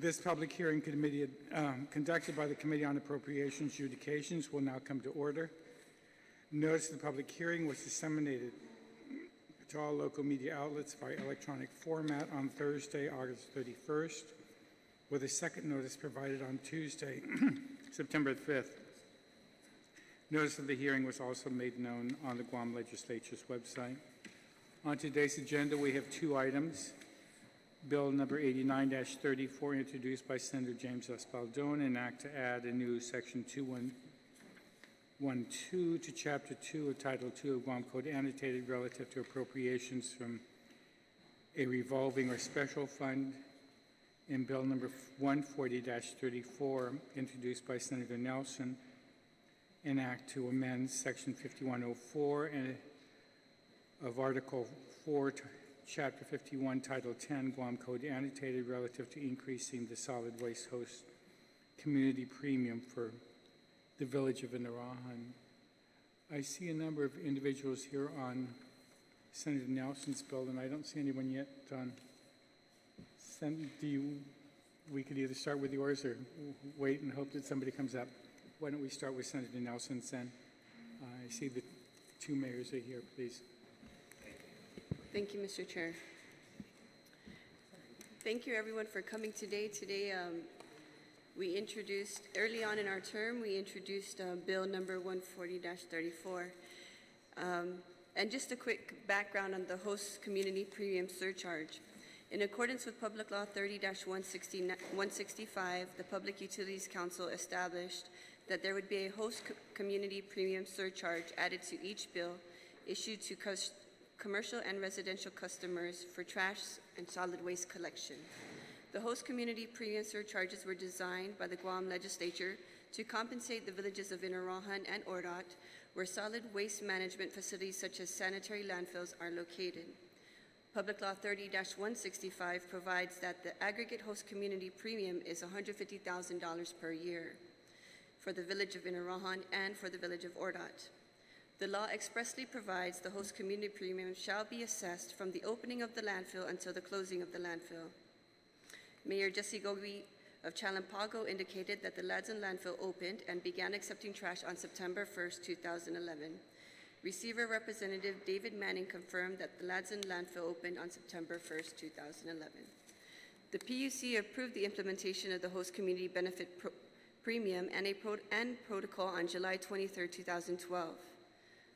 This public hearing conducted by the Committee on Appropriations Adjudications will now come to order. Notice of the public hearing was disseminated to all local media outlets by electronic format on Thursday, August 31st, with a second notice provided on Tuesday, September 5th. Notice of the hearing was also made known on the Guam Legislature's website. On today's agenda, we have two items. Bill number 89-34, introduced by Senator James S. Baldone, an act to add a new section 2112 to Chapter 2 of Title 2 of Guam Code annotated relative to appropriations from a revolving or special fund. In Bill number 140-34, introduced by Senator Nelson, an act to amend Section 5104 of Article 4, Chapter 51, Title 10, Guam Code annotated relative to increasing the solid waste host community premium for the village of Inarajan. I see a number of individuals here on Senator Nelson's bill, and I don't see anyone yet on. We could either start with yours or wait and hope that somebody comes up. Why don't we start with Senator Nelson's then? I see the two mayors are here, please. Thank you, Mr. Chair. Thank you, everyone, for coming today. Today, we introduced, early on in our term, we introduced Bill number 140-34. And just a quick background on the host community premium surcharge. In accordance with Public Law 30-165, the Public Utilities Council established that there would be a host community premium surcharge added to each bill issued to commercial and residential customers for trash and solid waste collection. The host community premium surcharges were designed by the Guam Legislature to compensate the villages of Inarajan and Ordot, where solid waste management facilities such as sanitary landfills are located. Public Law 30-165 provides that the aggregate host community premium is $150,000 per year for the village of Inarajan and for the village of Ordot. The law expressly provides the host community premium shall be assessed from the opening of the landfill until the closing of the landfill. Mayor Jesse Gogi of Chalampago indicated that the Ladson landfill opened and began accepting trash on September 1st, 2011. Receiver Representative David Manning confirmed that the Ladson landfill opened on September 1st, 2011. The PUC approved the implementation of the host community benefit premium and protocol on July 23, 2012.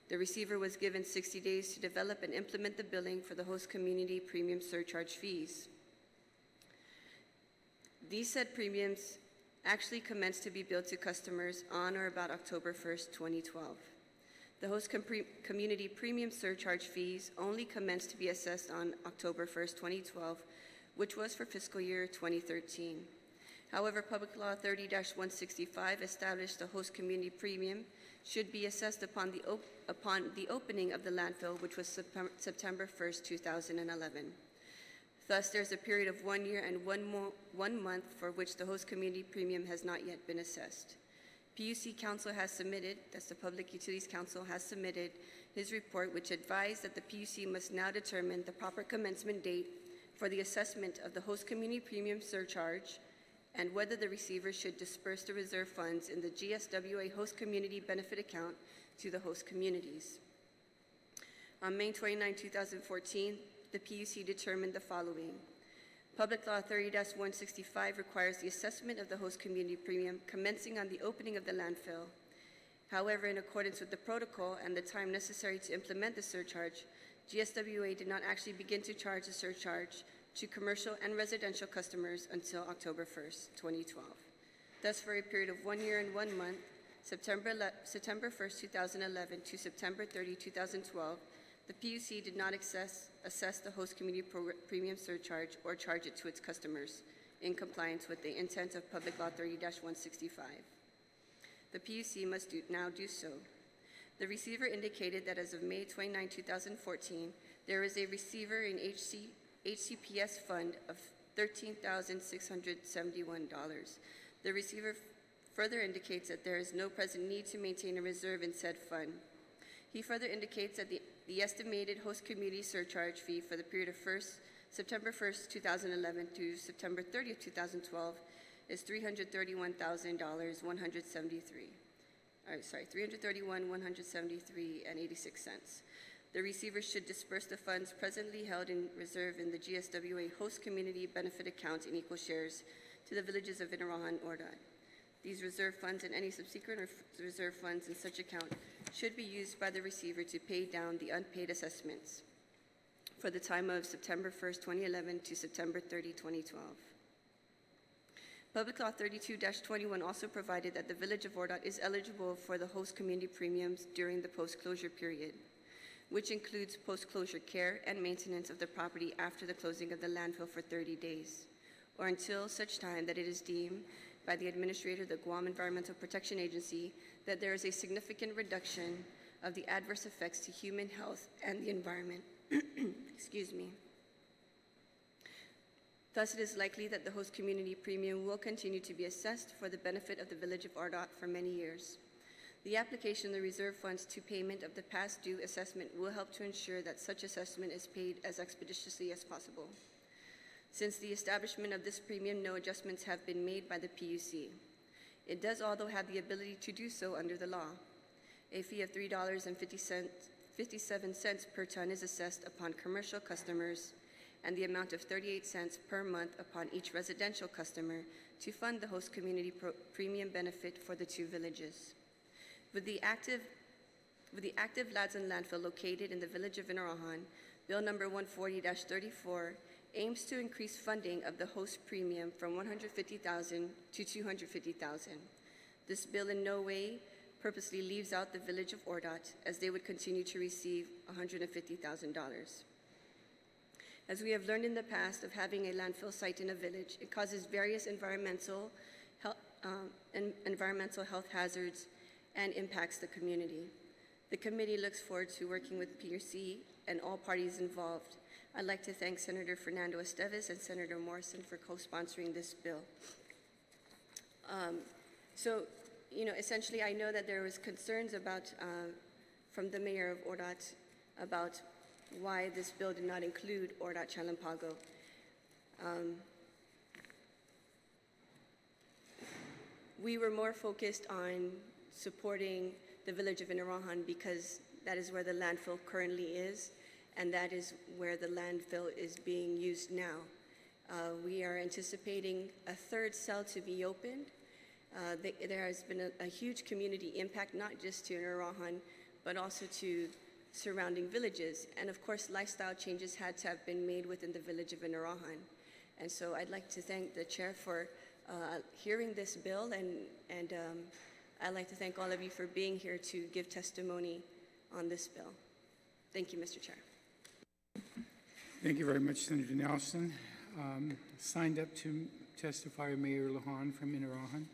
The receiver was given 60 days to develop and implement the billing for the host community premium surcharge fees. These said premiums actually commenced to be billed to customers on or about October 1st, 2012. The host community premium surcharge fees only commenced to be assessed on October 1st, 2012, which was for fiscal year 2013. However, Public Law 30-165 established the host community premium should be assessed upon the opening of the landfill, which was September 1st, 2011. Thus, there's a period of 1 year and one month for which the host community premium has not yet been assessed. PUC Council has submitted, that's the Public Utilities Council has submitted his report, which advised that the PUC must now determine the proper commencement date for the assessment of the host community premium surcharge and whether the receiver should disperse the reserve funds in the GSWA host community benefit account to the host communities. On May 29, 2014, the PUC determined the following. Public Law 30-165 requires the assessment of the host community premium commencing on the opening of the landfill. However, in accordance with the protocol and the time necessary to implement the surcharge, GSWA did not actually begin to charge the surcharge to commercial and residential customers until October 1st, 2012. Thus, for a period of 1 year and 1 month, September 1st, 2011 to September 30, 2012, the PUC did not assess the host community premium surcharge or charge it to its customers in compliance with the intent of Public Law 30-165. The PUC must now do so. The receiver indicated that as of May 29, 2014, there is a receiver in HCPS fund of $13,671. The receiver further indicates that there is no present need to maintain a reserve in said fund. He further indicates that the estimated host community surcharge fee for the period of 1st September 1st, 2011 to September 30th, 2012 is $331,173.86. The receiver should disperse the funds presently held in reserve in the GSWA host community benefit account in equal shares to the villages of Inarahan, Ordot. These reserve funds and any subsequent reserve funds in such account should be used by the receiver to pay down the unpaid assessments for the time of September 1st, 2011 to September 30, 2012. Public Law 32-21 also provided that the Village of Ordot is eligible for the host community premiums during the post-closure period, which includes post-closure care and maintenance of the property after the closing of the landfill for 30 days, or until such time that it is deemed by the administrator of the Guam Environmental Protection Agency that there is a significant reduction of the adverse effects to human health and the environment. Excuse me. Thus, it is likely that the host community premium will continue to be assessed for the benefit of the Village of Ordot for many years. The application of the reserve funds to payment of the past due assessment will help to ensure that such assessment is paid as expeditiously as possible. Since the establishment of this premium, no adjustments have been made by the PUC. It does, although, have the ability to do so under the law. A fee of $3.57 per ton is assessed upon commercial customers, and the amount of 38 cents per month upon each residential customer to fund the host community premium benefit for the two villages. With the active Ladson landfill located in the village of Inarahan, Bill number 140-34 aims to increase funding of the host premium from $150,000 to $250,000. This bill in no way purposely leaves out the village of Ordot, as they would continue to receive $150,000. As we have learned in the past of having a landfill site in a village, it causes various environmental health hazards and impacts the community. The committee looks forward to working with PUC and all parties involved. I'd like to thank Senator Fernando Esteves and Senator Morrison for co-sponsoring this bill. Essentially, I know that there was concerns about, from the mayor of Ordot about why this bill did not include Ordot Chalampago. We were more focused on supporting the village of Inarahan because that is where the landfill currently is, and that is where the landfill is being used now. We are anticipating a third cell to be opened. There has been a huge community impact, not just to Inarahan, but also to surrounding villages. And of course, lifestyle changes had to have been made within the village of Inarahan. And so I'd like to thank the chair for hearing this bill, and I'd like to thank all of you for being here to give testimony on this bill. Thank you, Mr. Chair. Thank you very much, Senator Nelson. Signed up to testify Mayor Lujan from Inarahan.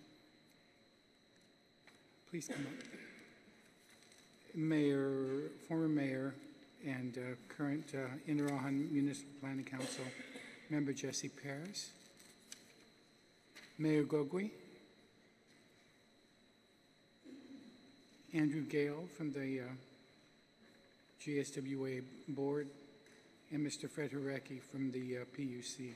Please come up. Former mayor and current Inarahan Municipal Planning Council member Jesse Perez. Mayor Gogui. Andrew Gale from the GSWA board, and Mr. Fred Harecki from the PUC.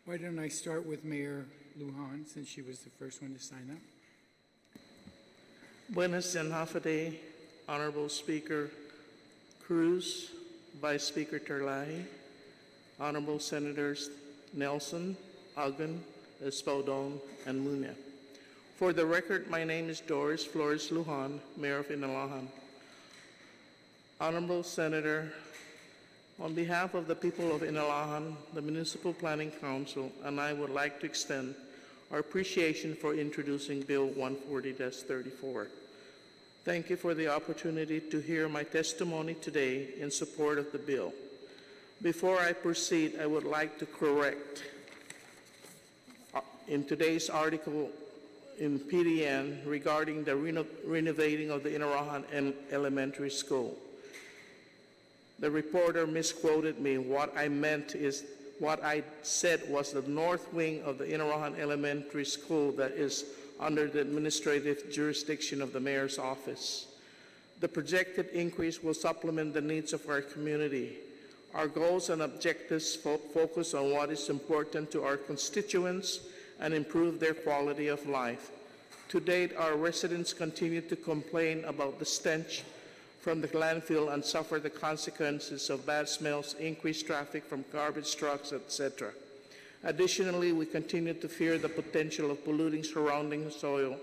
Why don't I start with Mayor Lujan, since she was the first one to sign up. Buenas and half a day, Honorable Speaker Cruz, Vice Speaker Terlahi, Honorable Senators Nelson, Agun, Espaldon, and Muña. For the record, my name is Doris Flores Lujan, Mayor of Inarahan. Honorable Senator, on behalf of the people of Inarahan, the Municipal Planning Council, and I would like to extend our appreciation for introducing Bill 140-34. Thank you for the opportunity to hear my testimony today in support of the bill. Before I proceed, I would like to correct in today's article in PDN regarding the renovating of the Inarahan Elementary School. The reporter misquoted me. What I said was the north wing of the Inarahan Elementary School that is under the administrative jurisdiction of the mayor's office. The projected increase will supplement the needs of our community. Our goals and objectives focus on what is important to our constituents and improve their quality of life. To date, our residents continue to complain about the stench from the landfill and suffer the consequences of bad smells, increased traffic from garbage trucks, etc. Additionally, we continue to fear the potential of polluting surrounding soil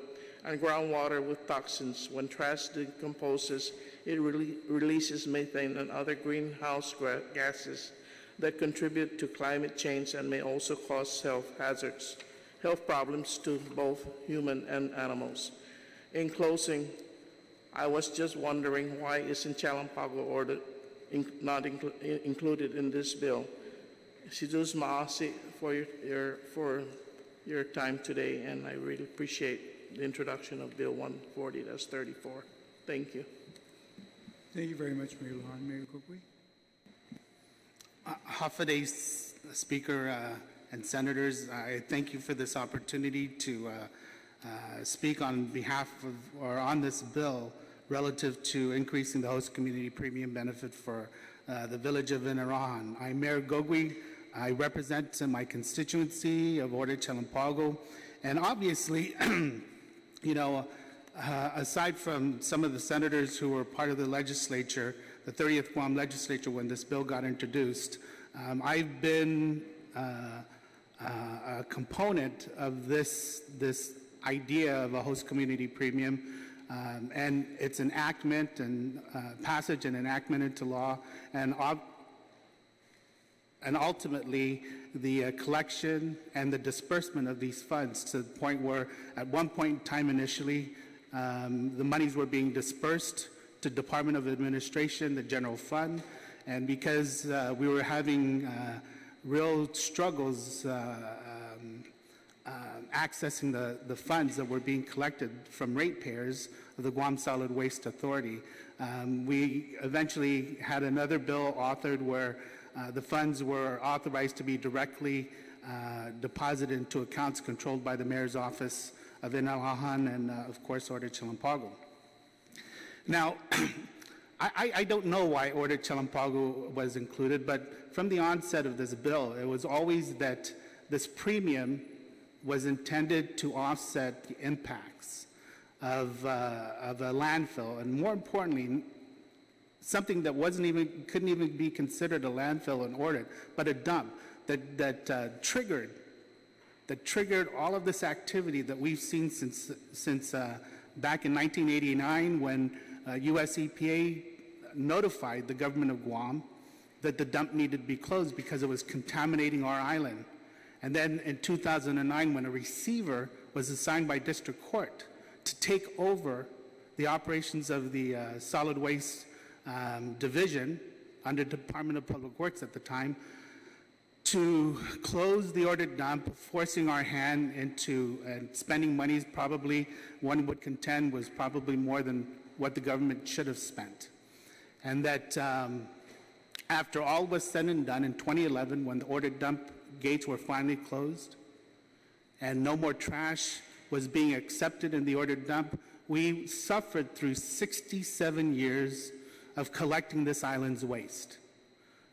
and groundwater with toxins. When trash decomposes, it releases methane and other greenhouse gases that contribute to climate change and may also cause health problems to both human and animals. In closing, I was just wondering why isn't Chalampago order not included in this bill. Sidus Maasi for your time today, and I really appreciate the introduction of Bill 140-34. Thank you. Thank you very much, Mayor Lujan. Mayor Gugui. Hafaday, Speaker and Senators, I thank you for this opportunity to speak on behalf of, or on this bill relative to increasing the host community premium benefit for the village of Inarahan. I'm Mayor Gugui. I represent my constituency of Order Chalampago, and obviously, you know, aside from some of the senators who were part of the legislature, the 30th Guam legislature when this bill got introduced, I've been a component of this idea of a host community premium, and its enactment and passage and enactment into law, and ultimately the collection and the disbursement of these funds to the point where at one point in time initially the monies were being dispersed to Department of Administration, the general fund, and because we were having real struggles accessing the funds that were being collected from ratepayers of the Guam Solid Waste Authority. We eventually had another bill authored where the funds were authorized to be directly deposited into accounts controlled by the Mayor's Office of Inalahan and, of course, Order Chalampago. Now, I don't know why Order Chalampago was included, but from the onset of this bill, it was always that this premium was intended to offset the impacts of a landfill, and more importantly, something that couldn't even be considered a landfill in Order, but a dump that triggered all of this activity that we've seen since back in 1989 when U.S. EPA notified the government of Guam that the dump needed to be closed because it was contaminating our island. And then in 2009, when a receiver was assigned by district court to take over the operations of the solid waste division under Department of Public Works at the time, to close the ordered dump, forcing our hand into spending monies probably, one would contend, was probably more than what the government should have spent. And that after all was said and done in 2011, when the ordered dump gates were finally closed and no more trash was being accepted in the ordered dump, we suffered through 67 years of collecting this island's waste.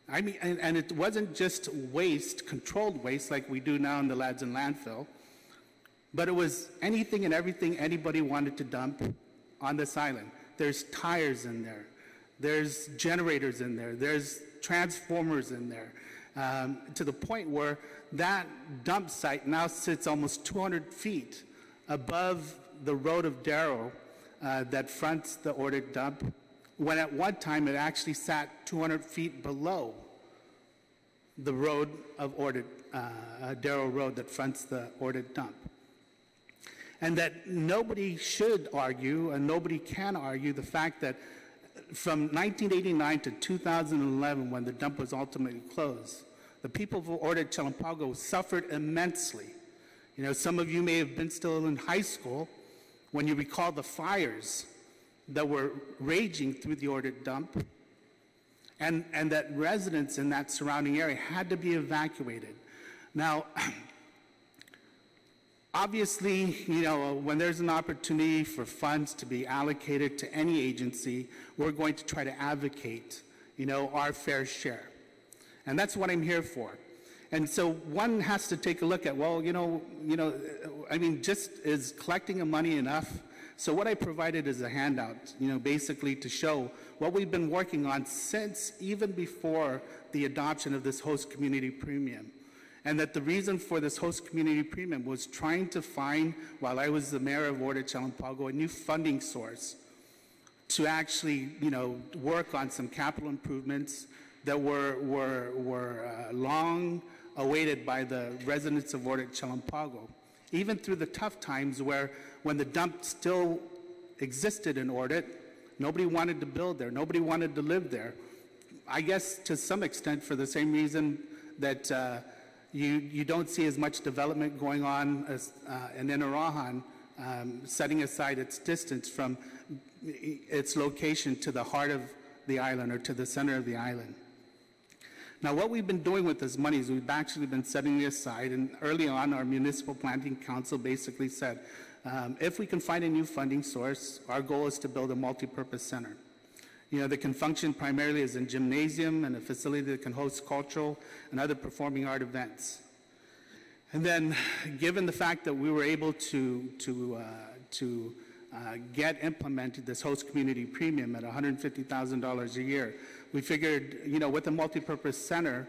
I mean, and it wasn't just waste, controlled waste like we do now in the Ladson landfill, but it was anything and everything anybody wanted to dump on this island. There's tires in there, there's generators in there, there's transformers in there, to the point where that dump site now sits almost 200 feet above the road of Darrow that fronts the ordered dump, when at one time it actually sat 200 feet below the road of ordered, Darrow Road that fronts the ordered dump. And that nobody should argue, and nobody can argue, the fact that from 1989 to 2011, when the dump was ultimately closed, the people of Order Chalampago suffered immensely. You know, some of you may have been still in high school when you recall the fires that were raging through the ordered dump. and that residents in that surrounding area had to be evacuated. Now, obviously, you know, when there's an opportunity for funds to be allocated to any agency, we're going to try to advocate, you know, our fair share. And that's what I'm here for. And so one has to take a look at, well, I mean, just is collecting the money enough? So what I provided is a handout, you know, basically to show what we've been working on since even before the adoption of this host community premium. And that the reason for this host community premium was trying to find, while I was the mayor of Ward of Chalampago, a new funding source to actually, you know, work on some capital improvements that were long awaited by the residents of Ward of Chalampago. Even through the tough times when the dump still existed in Ordet, nobody wanted to build there, nobody wanted to live there. I guess to some extent for the same reason that you don't see as much development going on as, in Inarajan, setting aside its distance from its location to the heart of the island or to the center of the island. Now, what we've been doing with this money is we've actually been setting it aside, and early on our Municipal Planning Council basically said, if we can find a new funding source, our goal is to build a multi-purpose center. You know, that can function primarily as a gymnasium and a facility that can host cultural and other performing art events. And then, given the fact that we were able to get implemented this host community premium at $150,000 a year, we figured, you know, with a multi-purpose center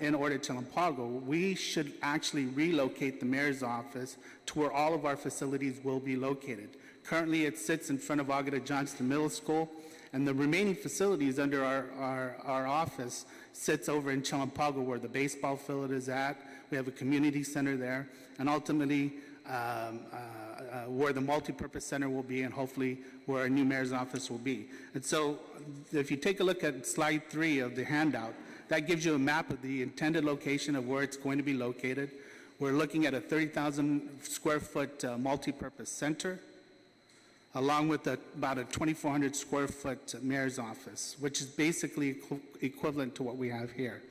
in Ward of Chalampago, we should actually relocate the mayor's office to where all of our facilities will be located. Currently, it sits in front of Agata Johnston Middle School, and the remaining facilities under our office sits over in Chalampago where the baseball field is at. We have a community center there, and ultimately where the multi-purpose center will be, and hopefully where our new mayor's office will be. And so if you take a look at slide 3 of the handout, that gives you a map of the intended location of where it's going to be located. We're looking at a 30,000 square foot multi-purpose center, along with about a 2,400 square foot mayor's office, which is basically equivalent to what we have here.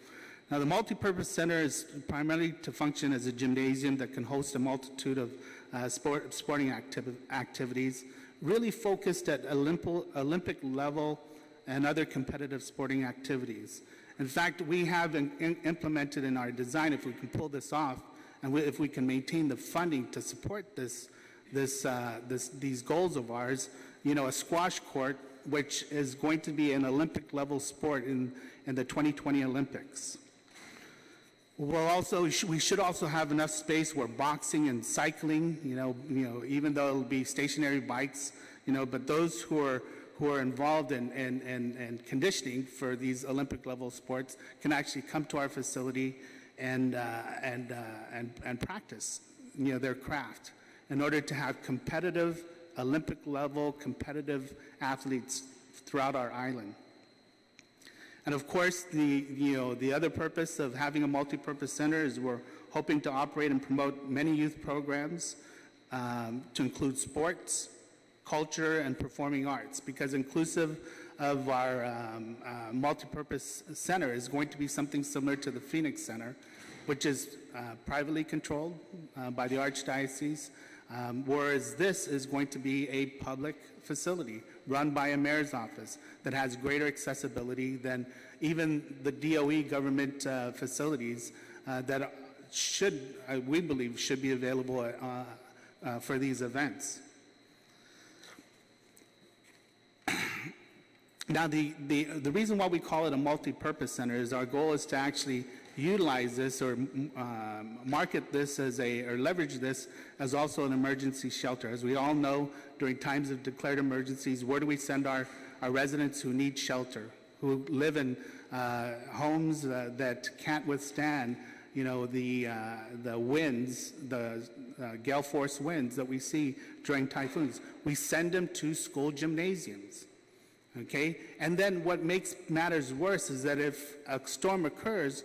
Now, the multi-purpose center is primarily to function as a gymnasium that can host a multitude of sporting activities, really focused at Olympic level and other competitive sporting activities. In fact, we have implemented in our design, if we can pull this off, and if we can maintain the funding to support these goals of ours, you know, a squash court, which is going to be an Olympic level sport in the 2020 Olympics. We should also have enough space where boxing and cycling, you know, even though it'll be stationary bikes, you know, but those who are involved in conditioning for these Olympic level sports can actually come to our facility and practice, you know, their craft in order to have competitive Olympic level competitive athletes throughout our island. And of course, the other purpose of having a multi-purpose center is we're hoping to operate and promote many youth programs to include sports, culture, and performing arts, because inclusive of our multi-purpose center is going to be something similar to the Phoenix Center, which is privately controlled by the Archdiocese, whereas this is going to be a public facility run by a mayor's office that has greater accessibility than even the DOE government facilities that we believe should be available for these events. Now, the reason why we call it a multi-purpose center is our goal is to actually utilize this or market this as or leverage this as also an emergency shelter. As we all know, during times of declared emergencies, where do we send our residents who need shelter, who live in homes that can't withstand, you know, the winds, the gale force winds that we see during typhoons? We send them to school gymnasiums. Okay, and then what makes matters worse is that if a storm occurs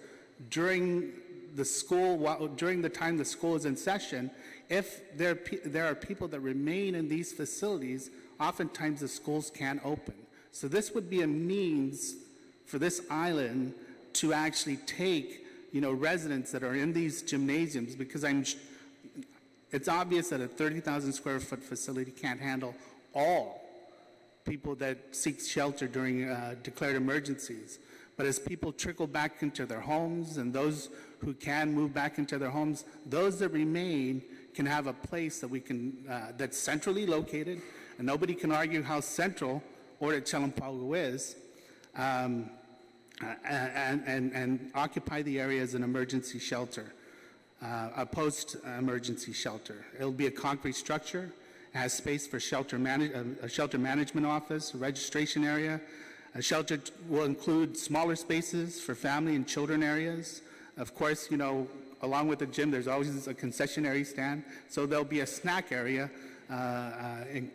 during the time the school is in session, if there are people that remain in these facilities, oftentimes the schools can't open. So this would be a means for this island to actually take, residents that are in these gymnasiums, because it's obvious that a 30,000 square foot facility can't handle all people that seek shelter during declared emergencies. But as people trickle back into their homes, and those who can move back into their homes, those that remain can have a place that we can, that's centrally located, and nobody can argue how central Ort Chalampagu is, and occupy the area as an emergency shelter, a post-emergency shelter. It'll be a concrete structure. It has space for a shelter management office, a registration area. A shelter will include smaller spaces for family and children areas. Of course, along with the gym, there's always a concessionary stand, so there'll be a snack area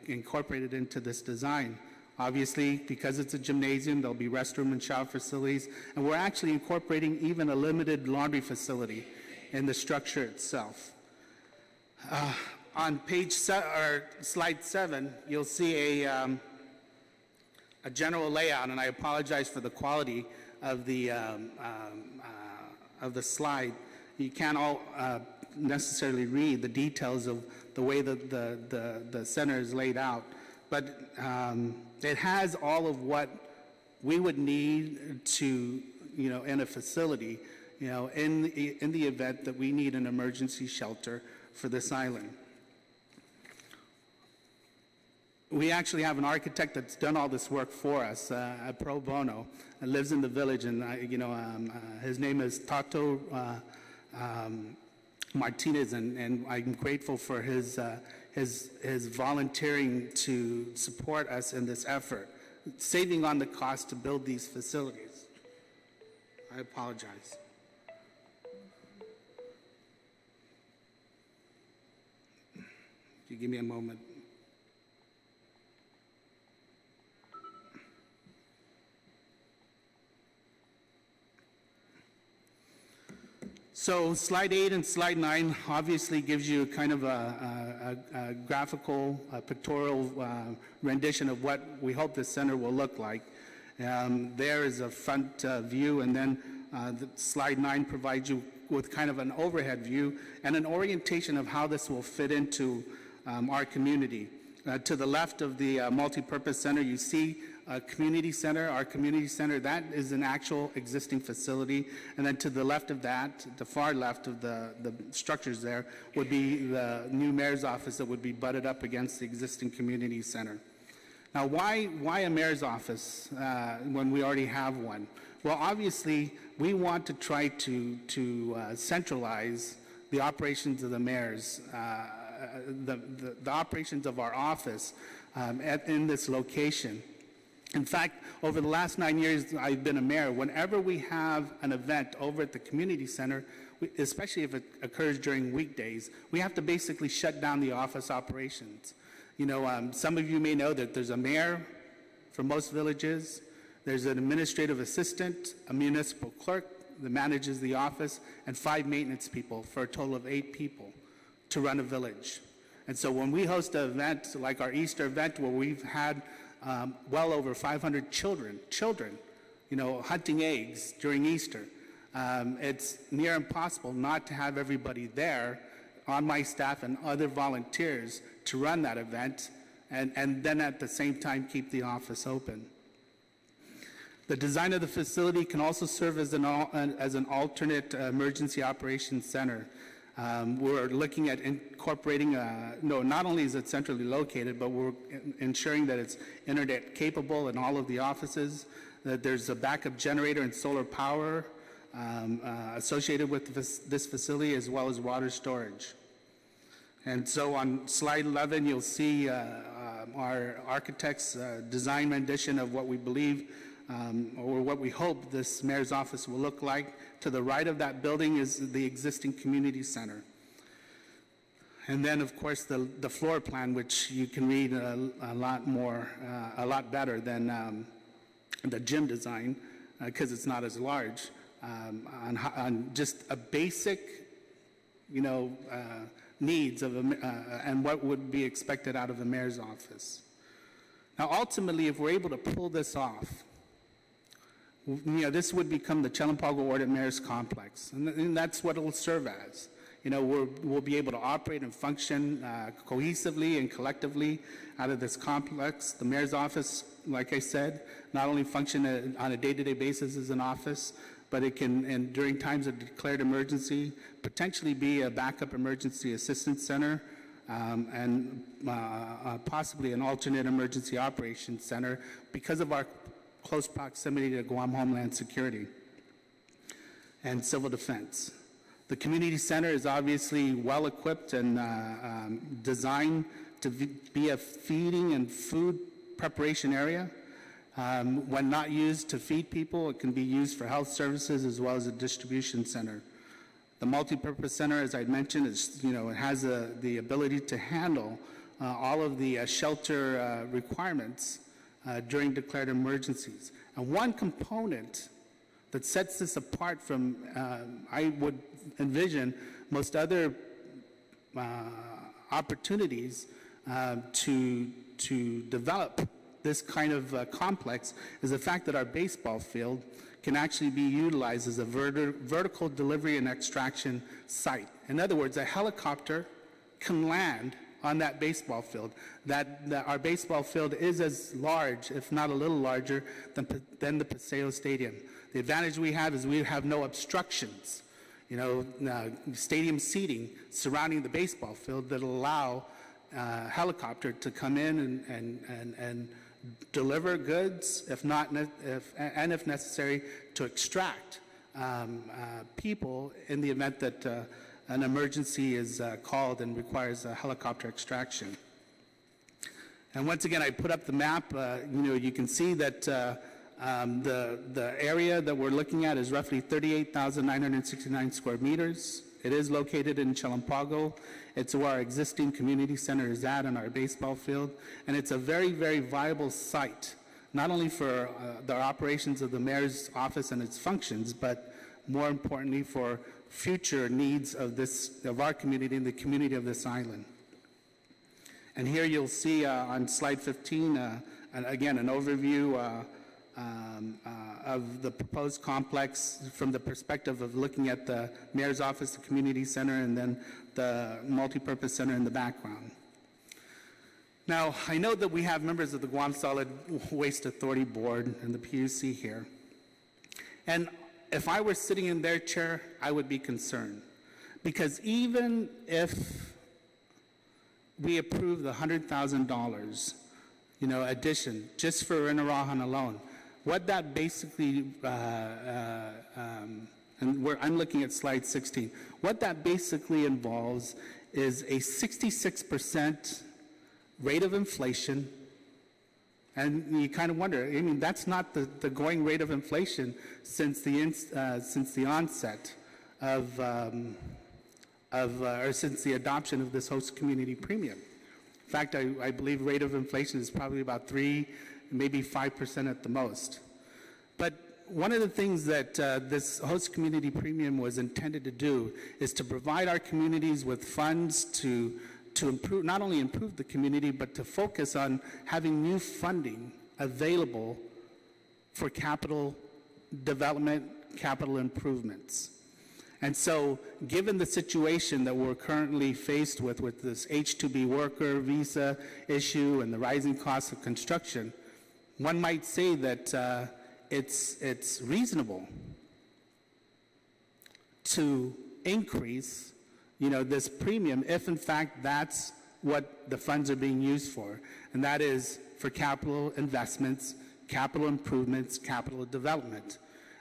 incorporated into this design. Obviously, because it's a gymnasium, there'll be restroom and shower facilities, and we're actually incorporating even a limited laundry facility in the structure itself. On slide 7, you'll see a general layout, and I apologize for the quality of the slide. You can't all necessarily read the details of the way that the center is laid out, but it has all of what we would need to, in a facility, in the event that we need an emergency shelter for this island. We actually have an architect that's done all this work for us, pro bono, and lives in the village, and his name is Tato Martinez, and I'm grateful for his volunteering to support us in this effort, saving on the cost to build these facilities. I apologize. If you give me a moment. So slide 8 and slide 9 obviously gives you kind of a graphical, pictorial rendition of what we hope the center will look like. There is a front view, and then slide 9 provides you with kind of an overhead view and an orientation of how this will fit into our community. To the left of the multipurpose center, you see a community center. Our community center, that is an actual existing facility. And then to the left of that, the far left of the structures there, would be the new mayor's office that would be butted up against the existing community center. Now, why a mayor's office when we already have one? Well, obviously, we want to try to centralize the operations of the mayor's, the operations of our office in this location. In fact, over the last 9 years I've been a mayor, whenever we have an event over at the community center, especially if it occurs during weekdays, we have to basically shut down the office operations. Some of you may know that there's a mayor for most villages, there's an administrative assistant, a municipal clerk that manages the office, and 5 maintenance people for a total of 8 people to run a village. And so when we host an event like our Easter event, where we've had well over 500 children, hunting eggs during Easter, it's near impossible not to have everybody there on my staff and other volunteers to run that event, and then at the same time keep the office open. The design of the facility can also serve as an alternate emergency operations center. We're looking at incorporating, not only is it centrally located, but we're ensuring that it's internet capable in all of the offices, that there's a backup generator and solar power associated with this facility, as well as water storage. And so on slide 11, you'll see our architect's design rendition of what we believe or what we hope this mayor's office will look like. To the right of that building is the existing community center. And then, of course, the floor plan, which you can read a lot better than the gym design, because it's not as large, on just a basic, needs of and what would be expected out of the mayor's office. Now, ultimately, if we're able to pull this off, this would become the Chalampago Ordinate Mayor's Complex, and that's what it will serve as. We'll be able to operate and function cohesively and collectively out of this complex. The mayor's office, like I said, not only function on a day-to-day basis as an office, but it can, and during times of declared emergency, potentially be a backup emergency assistance center and possibly an alternate emergency operations center because of our close proximity to Guam Homeland Security and Civil Defense. The community center is obviously well equipped and designed to be a feeding and food preparation area. When not used to feed people, it can be used for health services as well as a distribution center. The multipurpose center, as I mentioned, is, it has the ability to handle all of the shelter requirements during declared emergencies. And one component that sets this apart from, I would envision, most other opportunities to develop this kind of complex is the fact that our baseball field can actually be utilized as a vertical delivery and extraction site. In other words, a helicopter can land on that baseball field. That our baseball field is as large, if not a little larger, than the Paseo Stadium. The advantage we have is we have no obstructions, stadium seating surrounding the baseball field that allow helicopter to come in and deliver goods, if necessary, to extract people in the event that an emergency is called and requires a helicopter extraction. And once again, I put up the map. You can see that the area that we're looking at is roughly 38,969 square meters. It is located in Chalampago. It's where our existing community center is at on our baseball field. And it's a very, very viable site, not only for the operations of the mayor's office and its functions, but more importantly for future needs of our community and the community of this island. And here you'll see on slide 15, again, an overview of the proposed complex from the perspective of looking at the mayor's office, the community center, and then the multipurpose center in the background. Now, I know that we have members of the Guam Solid Waste Authority Board and the PUC here. And if I were sitting in their chair, I would be concerned. Because even if we approve the $100,000, addition, just for Inarajan alone, what that basically, I'm looking at slide 16, what that basically involves is a 66% rate of inflation. And you kind of wonder, that's not the going rate of inflation since the onset or since the adoption of this host community premium. In fact, I believe rate of inflation is probably about 3%, maybe 5% at the most. But one of the things that this host community premium was intended to do is to provide our communities with funds to improve, not only improve the community, but to focus on having new funding available for capital development, capital improvements. And so, given the situation that we're currently faced with this H-2B worker visa issue and the rising costs of construction, one might say that it's reasonable to increase this premium if in fact that's what the funds are being used for, and that is for capital investments, capital improvements, capital development.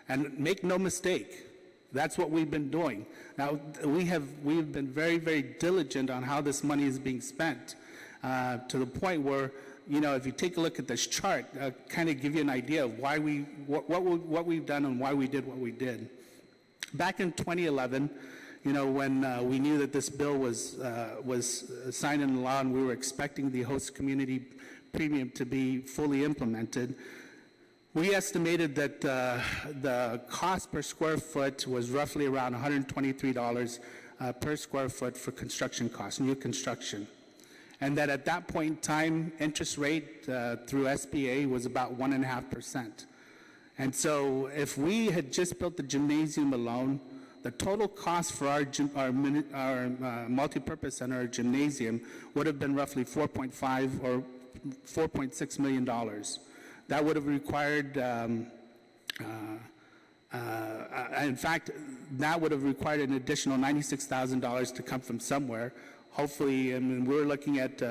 And make no mistake, that's what we've been doing. Now, we've been very, very diligent on how this money is being spent to the point where, if you take a look at this chart, kind of give you an idea of why what we've done and why we did what we did. Back in 2011, when we knew that this bill was signed into law and we were expecting the host community premium to be fully implemented, we estimated that the cost per square foot was roughly around $123 per square foot for construction costs, new construction. And that at that point in time, interest rate through SBA was about 1.5%. And so if we had just built the gymnasium alone, the total cost for our multipurpose center, our gymnasium, would have been roughly $4.5 or $4.6 million. That would have required, in fact, that would have required an additional $96,000 to come from somewhere. Hopefully, I mean, we're looking at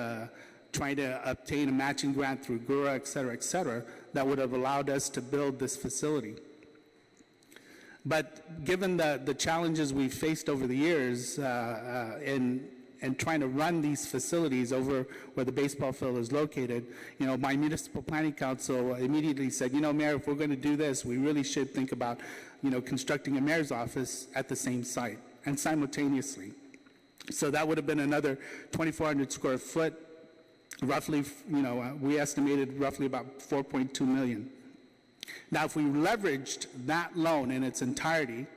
trying to obtain a matching grant through GURA, et cetera, that would have allowed us to build this facility. But given the challenges we've faced over the years in trying to run these facilities over where the baseball field is located, you know, my municipal planning council immediately said, you know, Mayor, if we're going to do this, we really should think about, you know, constructing a mayor's office at the same site and simultaneously. So that would have been another 2,400 square foot, roughly, you know, we estimated roughly about $4.2 million. Now, if we leveraged that loan in its entirety,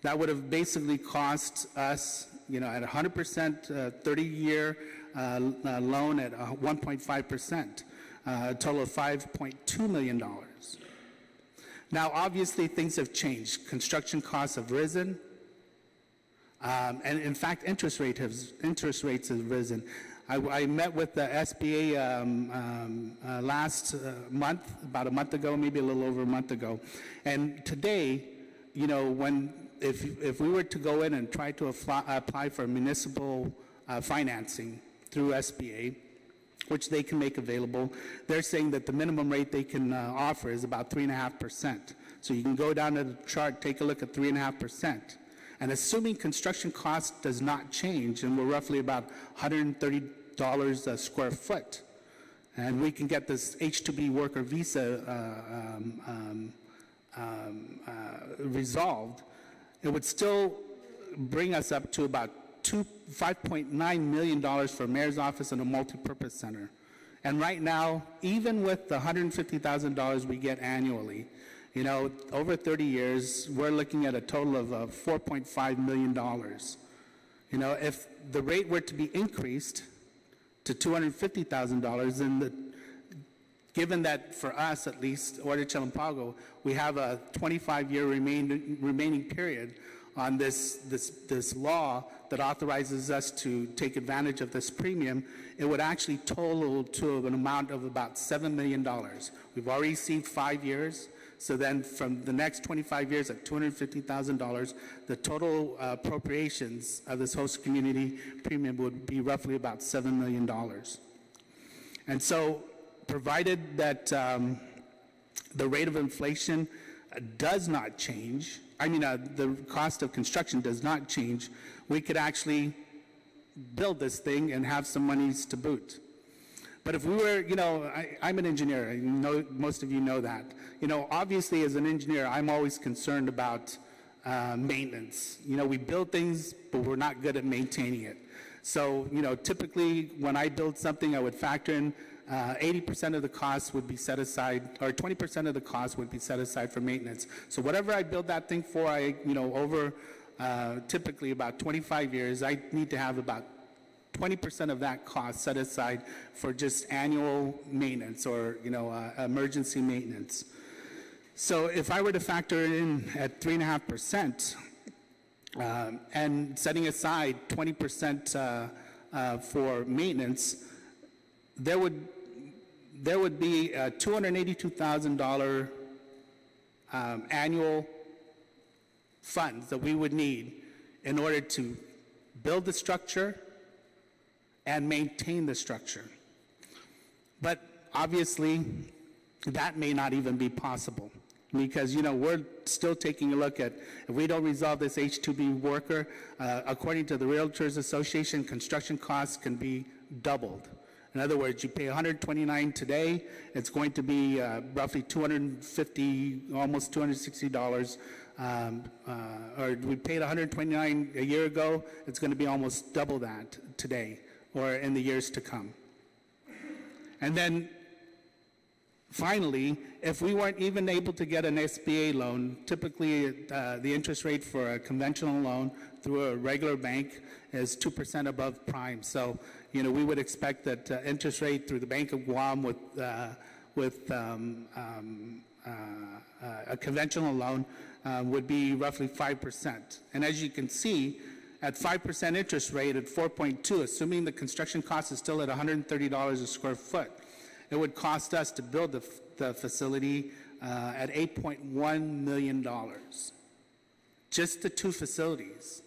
that would have basically cost us, you know, at 100%, 30-year loan at 1.5%, a total of $5.2 million. Now, obviously, things have changed. Construction costs have risen, and in fact, interest rates have risen. I met with the SBA last month, about a month ago, maybe a little over a month ago, and today, you know, if we were to go in and try to apply for municipal financing through SBA, which they can make available, they're saying that the minimum rate they can offer is about 3.5%. So you can go down to the chart, take a look at 3.5%. And assuming construction cost does not change, and we're roughly about $130 a square foot, and we can get this H-2B worker visa resolved, it would still bring us up to about $5.9 million for a mayor's office and a multi-purpose center. And right now, even with the $150,000 we get annually, you know, over 30 years, we're looking at a total of $4.5 million. You know, if the rate were to be increased to $250,000, then given that for us, at least, Order Chalampago, we have a 25-year remaining period on this law that authorizes us to take advantage of this premium, it would actually total to an amount of about $7 million. We've already received 5 years, so then from the next 25 years at $250,000, the total appropriations of this host community premium would be roughly about $7 million. And so, provided that the rate of inflation does not change, I mean, the cost of construction does not change, we could actually build this thing and have some monies to boot. But if we were, you know, I'm an engineer, I know most of you know that. You know, obviously as an engineer, I'm always concerned about maintenance. You know, we build things, but we're not good at maintaining it. So, you know, typically when I build something, I would factor in 80% of the cost would be set aside, or 20% of the cost would be set aside for maintenance. So whatever I build that thing for, you know, over typically about 25 years, I need to have about 20% of that cost set aside for just annual maintenance or, you know, emergency maintenance. So if I were to factor it in at 3.5%, and setting aside 20% for maintenance, there would be a $282,000 annual funds that we would need in order to build the structure and maintain the structure. But obviously, that may not even be possible because, you know, we're still taking a look at, if we don't resolve this H-2B worker, according to the Realtors Association, construction costs can be doubled. In other words, you pay $129 today, it's going to be roughly $250, almost $260. Or we paid $129 a year ago, it's going to be almost double that today or in the years to come. And then finally, if we weren't even able to get an SBA loan, typically the interest rate for a conventional loan through a regular bank is 2% above prime. So, you know, we would expect that interest rate through the Bank of Guam with a conventional loan would be roughly 5%. And as you can see, at 5% interest rate at 4.2, assuming the construction cost is still at $130 a square foot, it would cost us to build the facility at $8.1 million. Just the two facilities,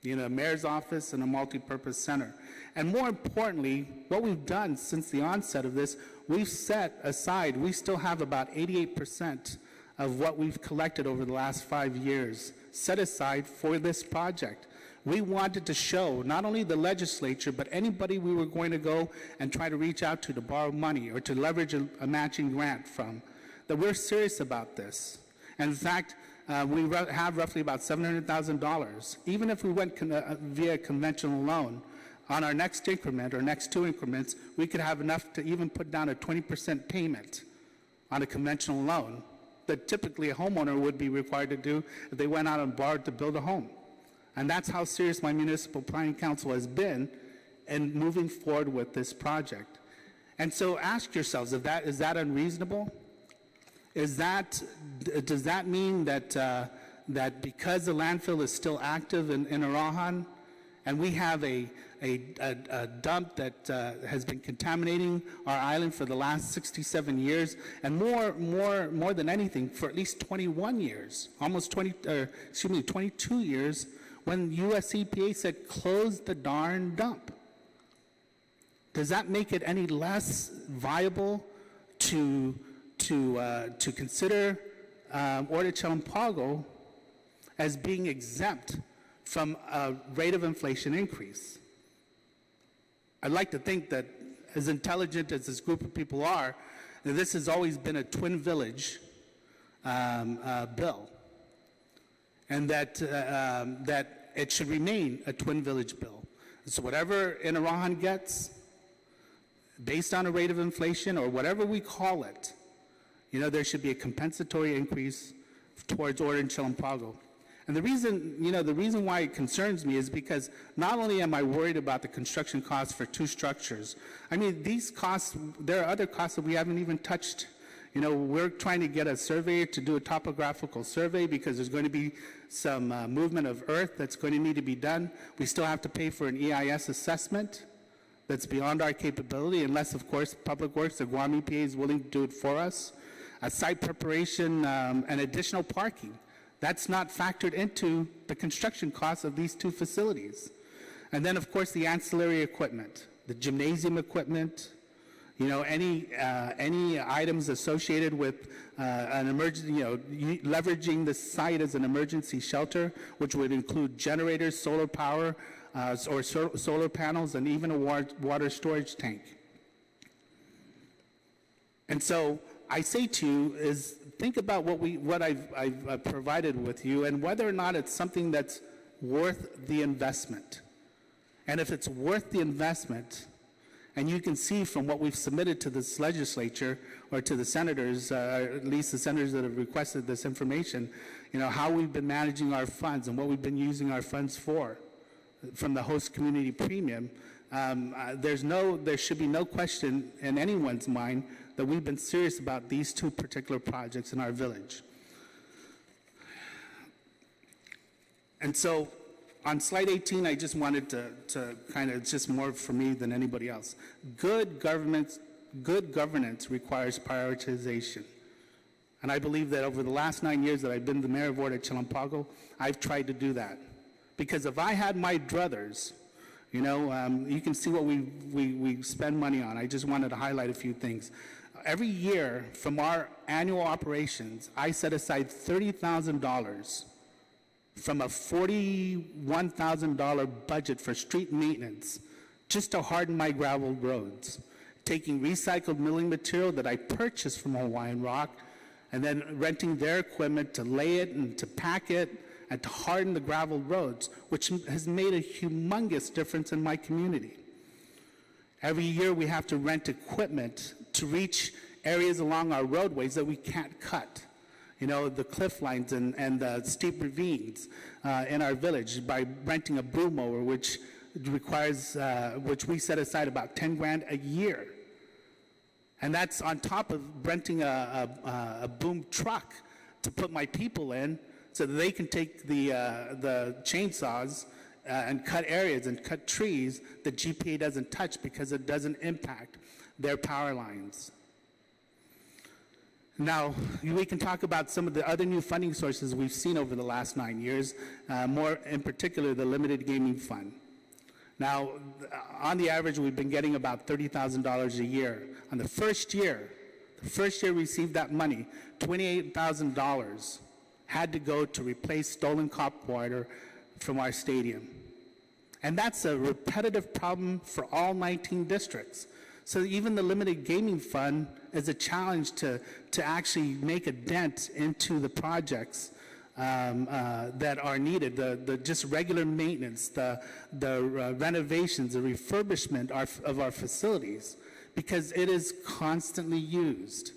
you know, a mayor's office and a multi-purpose center. And more importantly, what we've done since the onset of this, we've set aside, we still have about 88% of what we've collected over the last 5 years set aside for this project. We wanted to show not only the legislature, but anybody we were going to go and try to reach out to borrow money or to leverage a matching grant from, that we're serious about this. And in fact, we have roughly about $700,000. Even if we went via conventional loan, on our next increment or next two increments, we could have enough to even put down a 20% payment on a conventional loan that typically a homeowner would be required to do if they went out and borrowed to build a home. And that's how serious my municipal planning council has been in moving forward with this project. And so ask yourselves, is that unreasonable? Does that mean that, that because the landfill is still active in Arahan, and we have a dump that has been contaminating our island for the last 67 years, and more than anything, for at least 21 years, almost 22 years, when U.S. EPA said close the darn dump. Does that make it any less viable to consider Ortiz-Chalampago as being exempt from a rate of inflation increase? I'd like to think that, as intelligent as this group of people are, that this has always been a twin village bill, and that it should remain a twin village bill. So whatever Arahan gets, based on a rate of inflation or whatever we call it, you know, there should be a compensatory increase towards Ortiz-Chalampago. And the reason why it concerns me is because not only am I worried about the construction costs for two structures, I mean, these costs, there are other costs that we haven't even touched. You know, we're trying to get a surveyor to do a topographical survey because there's going to be some movement of earth that's going to need to be done. We still have to pay for an EIS assessment that's beyond our capability, unless, of course, Public Works, the Guam EPA is willing to do it for us. A site preparation and additional parking. That's not factored into the construction costs of these two facilities. And then, of course, the ancillary equipment, the gymnasium equipment, you know, any items associated with an emergency, you know, leveraging the site as an emergency shelter, which would include generators, solar power, or solar panels, and even a water storage tank. And so I say to you is think about what I've provided with you and whether or not it's something that's worth the investment. And if it's worth the investment, and you can see from what we've submitted to this legislature or to the senators, at least the senators that have requested this information, you know, how we've been managing our funds and what we've been using our funds for from the host community premium, there should be no question in anyone's mind that we've been serious about these two particular projects in our village. And so on slide 18, I just wanted to kind of, it's just more for me than anybody else. Good governance requires prioritization. And I believe that over the last 9 years that I've been the mayor of Ortiz-Chalampago, I've tried to do that. Because if I had my druthers, you know, you can see what we spend money on. I just wanted to highlight a few things. Every year from our annual operations, I set aside $30,000 from a $41,000 budget for street maintenance just to harden my gravel roads, taking recycled milling material that I purchased from Hawaiian Rock and then renting their equipment to lay it and to pack it and to harden the gravel roads, which has made a humongous difference in my community. Every year we have to rent equipment to reach areas along our roadways that we can't cut. You know, the cliff lines and the steep ravines in our village by renting a boom mower, which requires, which we set aside about 10 grand a year. And that's on top of renting a boom truck to put my people in so that they can take the chainsaws and cut areas and cut trees that GPA doesn't touch because it doesn't impact their power lines. Now, we can talk about some of the other new funding sources we've seen over the last 9 years, more in particular the Limited Gaming Fund. Now, on the average, we've been getting about $30,000 a year. On the first year we received that money, $28,000 had to go to replace stolen cop water from our stadium. And that's a repetitive problem for all 19 districts. So even the Limited Gaming Fund is a challenge to actually make a dent into the projects that are needed, the just regular maintenance, the renovations, the refurbishment of our facilities, because it is constantly used.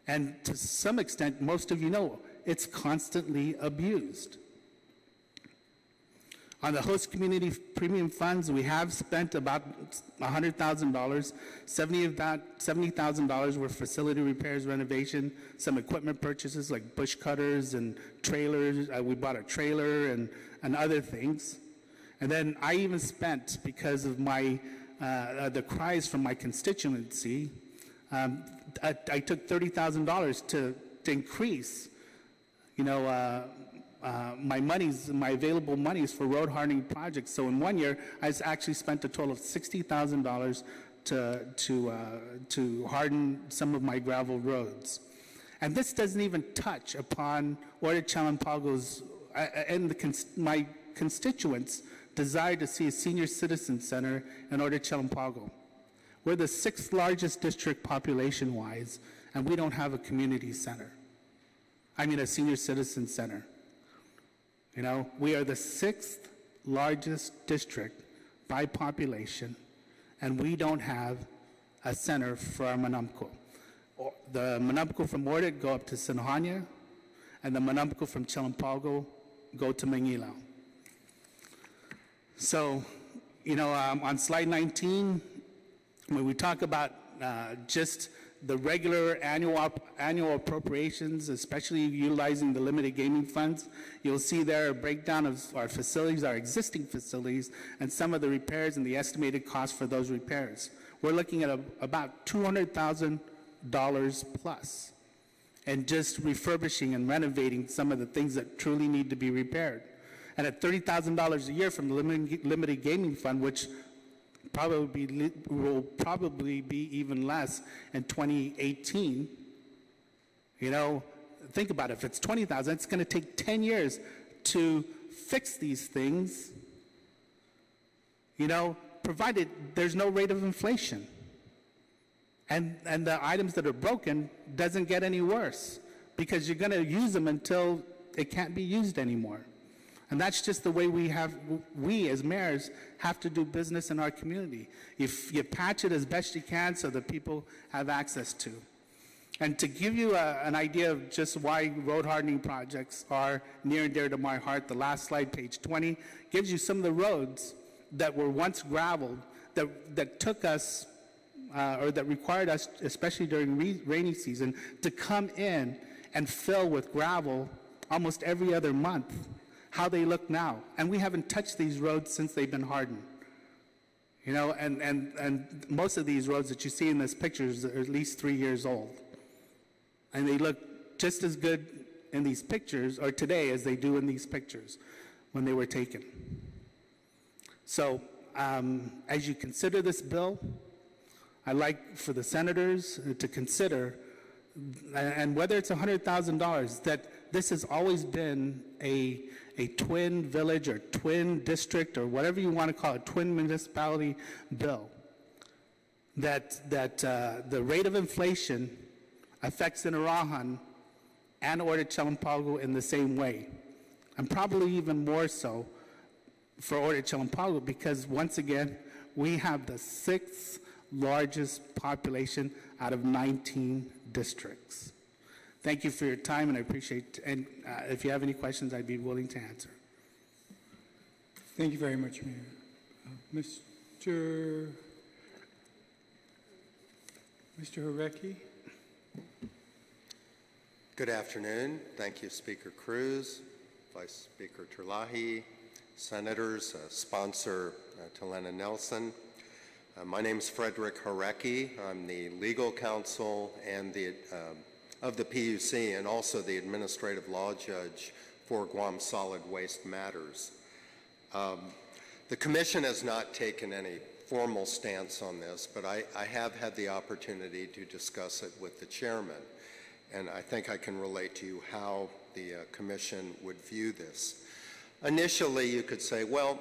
And to some extent, most of you know, it's constantly abused. On the host community premium funds, we have spent about $100,000. $70,000 were facility repairs, renovation, some equipment purchases like bush cutters and trailers. We bought a trailer and other things. And then I even spent, because of my the cries from my constituency, I took $30,000 to increase, my available monies for road hardening projects. So in 1 year, I actually spent a total of $60,000 to harden some of my gravel roads. And this doesn't even touch upon Orta Chalampago's and my constituents' desire to see a senior citizen center in Orta Chalampago. We're the 6th largest district population-wise, and we don't have a community center. I mean, a senior citizen center. We are the 6th largest district by population, and we don't have a center for our Manamco. The Manamco from Orta go up to Sinhanya, and the Manamco from Chalampago go to Manila. So, on slide 19, when we talk about just the regular annual appropriations, especially utilizing the limited gaming funds, you'll see there a breakdown of our facilities, our existing facilities, and some of the repairs and the estimated cost for those repairs. We're looking at about $200,000 plus, and just refurbishing and renovating some of the things that truly need to be repaired. And at $30,000 a year from the limited gaming fund, which will probably be even less in 2018. Think about it. If it's $20,000, it's going to take 10 years to fix these things, provided there's no rate of inflation. And the items that are broken doesn't get any worse, because you're going to use them until it can't be used anymore. And that's just the way we as mayors have to do business in our community. If you patch it as best you can so that people have access to. And to give you an idea of just why road hardening projects are near and dear to my heart, the last slide, page 20, gives you some of the roads that were once graveled that took us, or that required us, especially during rainy season, to come in and fill with gravel almost every other month. How they look now. And we haven't touched these roads since they've been hardened. And most of these roads that you see in this picture are at least 3 years old. And they look just as good in these pictures, or today, as they do in these pictures when they were taken. So as you consider this bill, I'd like for the senators to consider, and whether it's $100,000, that this has always been a twin village or twin district or whatever you want to call it, twin municipality bill. That the rate of inflation affects Inarajan and Orta Chalampago in the same way. And probably even more so for Orta Chalampago, because once again, we have the 6th largest population out of 19 districts. Thank you for your time, and I appreciate, and if you have any questions, I'd be willing to answer. Thank you very much, Mayor. Mr. Horecki? Good afternoon. Thank you, Speaker Cruz, Vice Speaker Terlahi, Senators, sponsor Talena Nelson. My name is Frederick Horecki. I'm the legal counsel and of the PUC and also the administrative law judge for Guam Solid Waste Matters. The Commission has not taken any formal stance on this, but I have had the opportunity to discuss it with the chairman, and I think I can relate to you how the Commission would view this. Initially, you could say, well,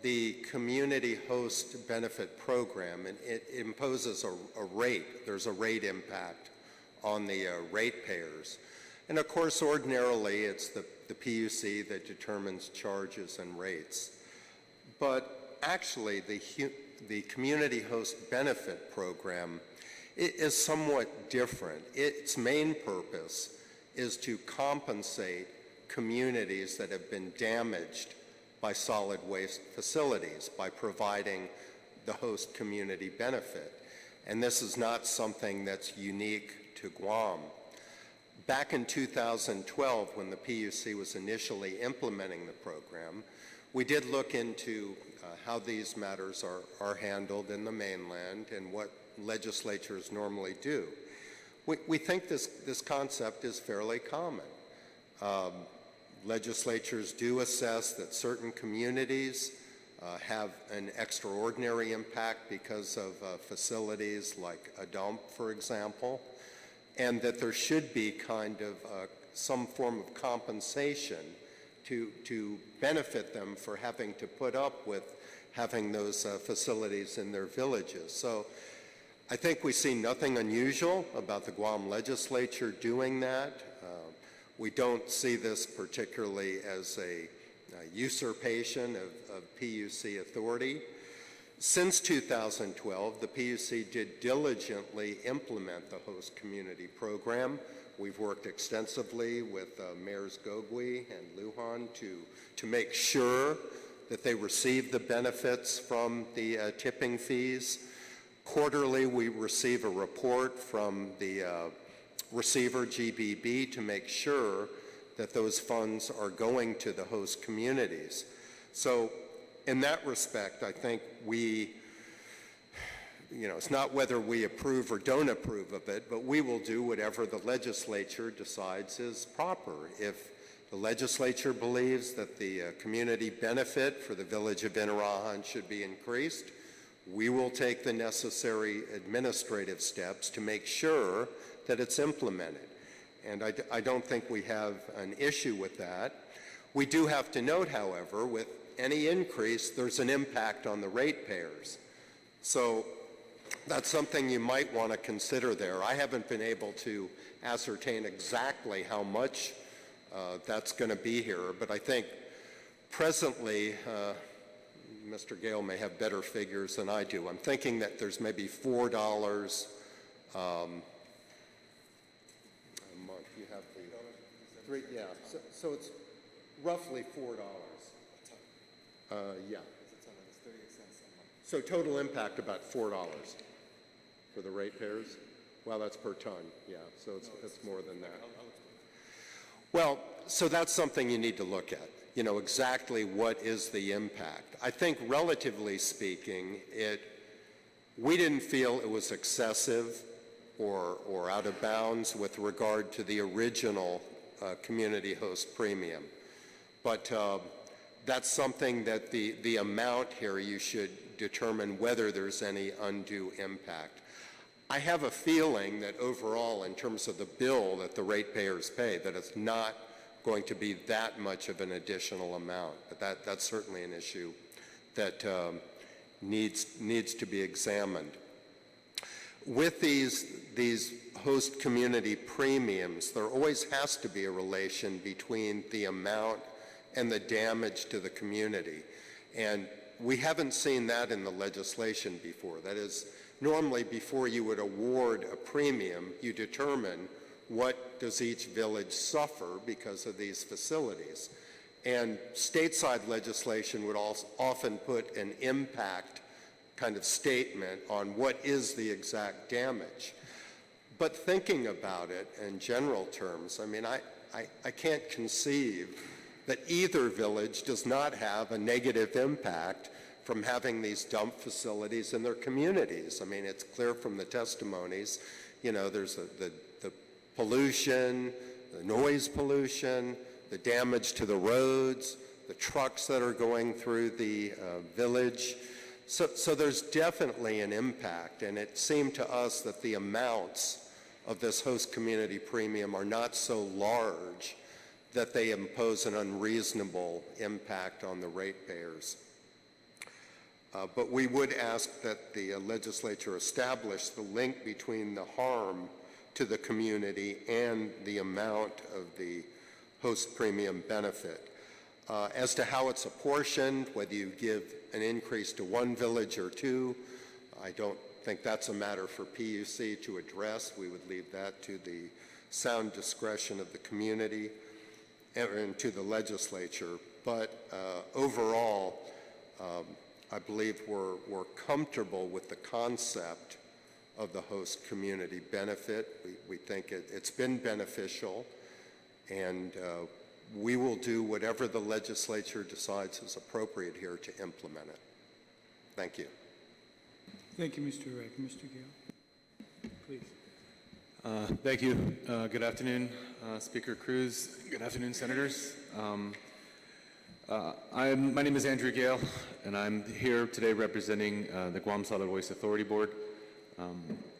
the community host benefit program, and it imposes a rate. There's a rate impact on the ratepayers. And of course, ordinarily, it's the PUC that determines charges and rates. But actually, the community host benefit program is somewhat different. Its main purpose is to compensate communities that have been damaged by solid waste facilities by providing the host community benefit. And this is not something that's unique to Guam. Back in 2012, when the PUC was initially implementing the program, we did look into how these matters are handled in the mainland and what legislatures normally do. We think this concept is fairly common. Legislatures do assess that certain communities have an extraordinary impact because of facilities like a dump, for example, and that there should be kind of some form of compensation to benefit them for having to put up with having those facilities in their villages. So I think we see nothing unusual about the Guam legislature doing that. We don't see this particularly as a usurpation of PUC authority. Since 2012, the PUC did diligently implement the host community program. We've worked extensively with Mayors Gogui and Lujan to make sure that they receive the benefits from the tipping fees. Quarterly, we receive a report from the receiver, GBB, to make sure that those funds are going to the host communities. So in that respect, I think it's not whether we approve or don't approve of it, but we will do whatever the legislature decides is proper. If the legislature believes that the community benefit for the village of Inarajan should be increased, we will take the necessary administrative steps to make sure that it's implemented. And I don't think we have an issue with that. We do have to note, however, with any increase, there's an impact on the ratepayers. So that's something you might want to consider there. I haven't been able to ascertain exactly how much that's going to be here, but I think presently, Mr. Gale may have better figures than I do. I'm thinking that there's maybe $4 a month. You have the three, yeah. So it's roughly $4. Yeah. So total impact about $4 for the ratepayers. Well, that's per ton. Yeah. So it's more than that. Well, so that's something you need to look at. You know, exactly what is the impact. I think relatively speaking, we didn't feel it was excessive or out of bounds with regard to the original community host premium. But that's something that the amount here, you should determine whether there's any undue impact. I have a feeling that overall, in terms of the bill that the ratepayers pay, that it's not going to be that much of an additional amount, but that's certainly an issue that needs to be examined. With these host community premiums, there always has to be a relation between the amount and the damage to the community. And we haven't seen that in the legislation before. That is, normally before you would award a premium, you determine what does each village suffer because of these facilities. And stateside legislation would often put an impact kind of statement on what is the exact damage. But thinking about it in general terms, I mean, I can't conceive that either village does not have a negative impact from having these dump facilities in their communities. I mean, it's clear from the testimonies, you know, there's the pollution, the noise pollution, the damage to the roads, the trucks that are going through the village. So there's definitely an impact, and it seemed to us that the amounts of this host community premium are not so large that they impose an unreasonable impact on the ratepayers. But we would ask that the legislature establish the link between the harm to the community and the amount of the host premium benefit. As to how it's apportioned, whether you give an increase to one village or two, I don't think that's a matter for PUC to address. We would leave that to the sound discretion of the community and to the legislature. But overall, I believe we're comfortable with the concept of the host community benefit. We think it's been beneficial, and we will do whatever the legislature decides is appropriate here to implement it. Thank you. Thank you, Mr. Reck. Mr. Gale, please. Thank you. Good afternoon, Speaker Cruz. Good afternoon, Senators. My name is Andrew Gale, and I'm here today representing the Guam Solid Waste Authority Board.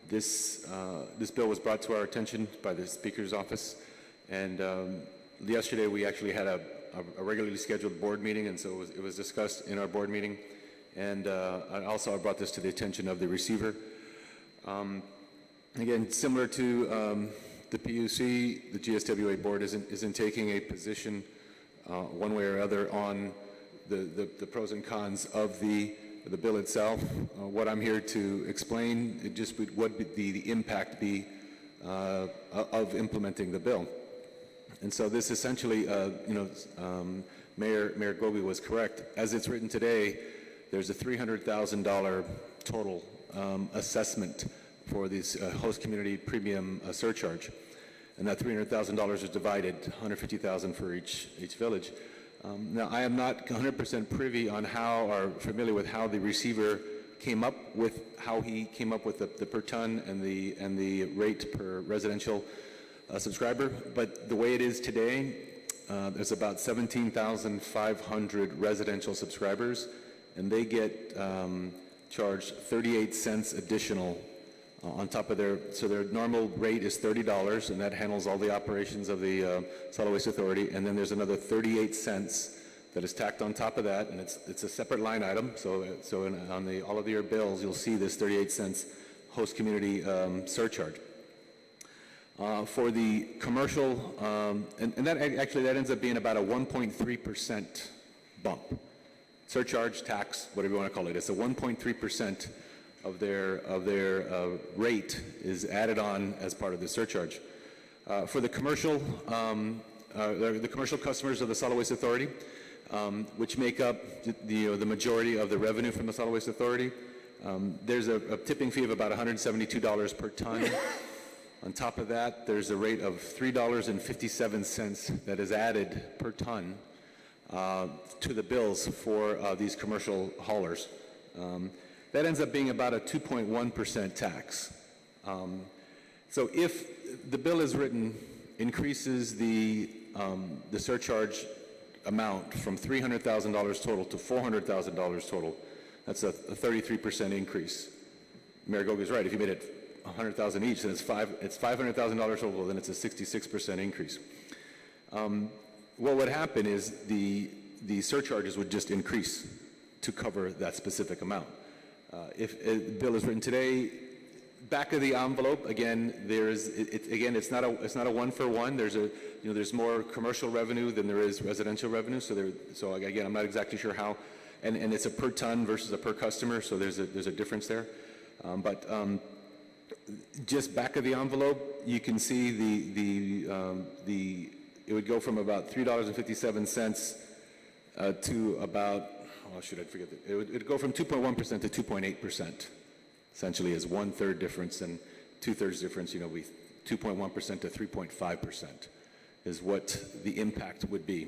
This bill was brought to our attention by the Speaker's office, and yesterday we actually had a regularly scheduled board meeting, and so it was discussed in our board meeting. And I brought this to the attention of the receiver. Again, similar to the PUC, the GSWA board isn't taking a position one way or other on the pros and cons of the bill itself. What I'm here to explain, what would the impact be of implementing the bill. And so this essentially, Mayor Gobi was correct. As it's written today, there's a $300,000 total assessment for this host community premium surcharge, and that $300,000 is divided, $150,000 for each village. Now, I am not 100% privy on familiar with how the receiver came up with the per ton and the rate per residential subscriber, but the way it is today, there's about 17,500 residential subscribers, and they get charged 38 cents additional on top of their normal rate is $30, and that handles all the operations of the Solid Waste Authority, and then there's another 38 cents that is tacked on top of that, and it's a separate line item, so on all of your bills, you'll see this 38 cents host community surcharge. For the commercial, and that ends up being about a 1.3% bump. Surcharge, tax, whatever you want to call it. It's a 1.3% of their rate is added on as part of the surcharge. For the commercial customers of the Solid Waste Authority, which make up the majority of the revenue from the Solid Waste Authority, there's a tipping fee of about $172 per ton. On top of that, there's a rate of $3.57 that is added per ton to the bills for these commercial haulers. That ends up being about a 2.1% tax. So if the bill as written increases the surcharge amount from $300,000 total to $400,000 total, that's a 33% increase. Mayor Gogi is right. If you made it $100,000 each, then it's $500,000 total, then it's a 66% increase. What would happen is the surcharges would just increase to cover that specific amount. If the bill is written today, back of the envelope, again, it's not a one for one. There's more commercial revenue than there is residential revenue. So again, I'm not exactly sure how, and it's a per ton versus a per customer. So there's a difference there, but just back of the envelope, you can see it would go from about $3.57 to about, it would go from 2.1% to 2.8%, essentially, is 1/3 difference, and two-thirds difference, you know, 2.1% to 3.5% is what the impact would be.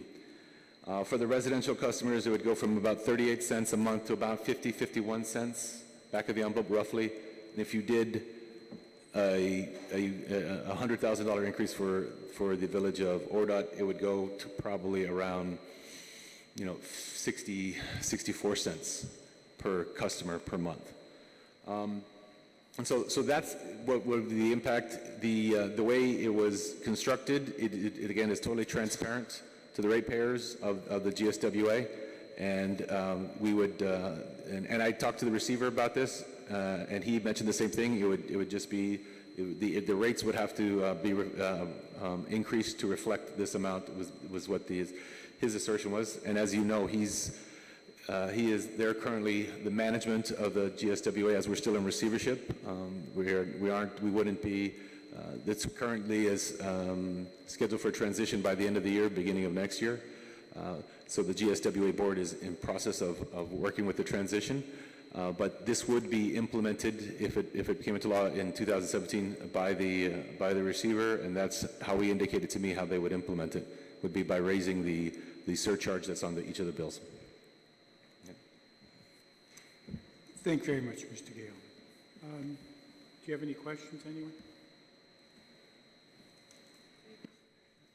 For the residential customers, it would go from about 38 cents a month to about 51 cents, back of the envelope roughly. And if you did a $100,000 increase for the village of Ordot, it would go to probably around, you know, 64 cents per customer per month. And so that's what would be the impact. The way it was constructed, it again is totally transparent to the ratepayers of the GSWA, and we would and I talked to the receiver about this, and he mentioned the same thing. It would just be the rates would have to be increased to reflect this amount. Was what his assertion was, and as you know, he is there currently the management of the GSWA as we're still in receivership. We wouldn't be. That's currently is scheduled for transition by the end of the year, beginning of next year. So the GSWA board is in process of working with the transition. But this would be implemented if it came into law in 2017 by the receiver, and that's how he indicated to me how they would implement it. Would be by raising the surcharge that's on each of the bills. Thank you very much, Mr. Gale. Do you have any questions, anyone?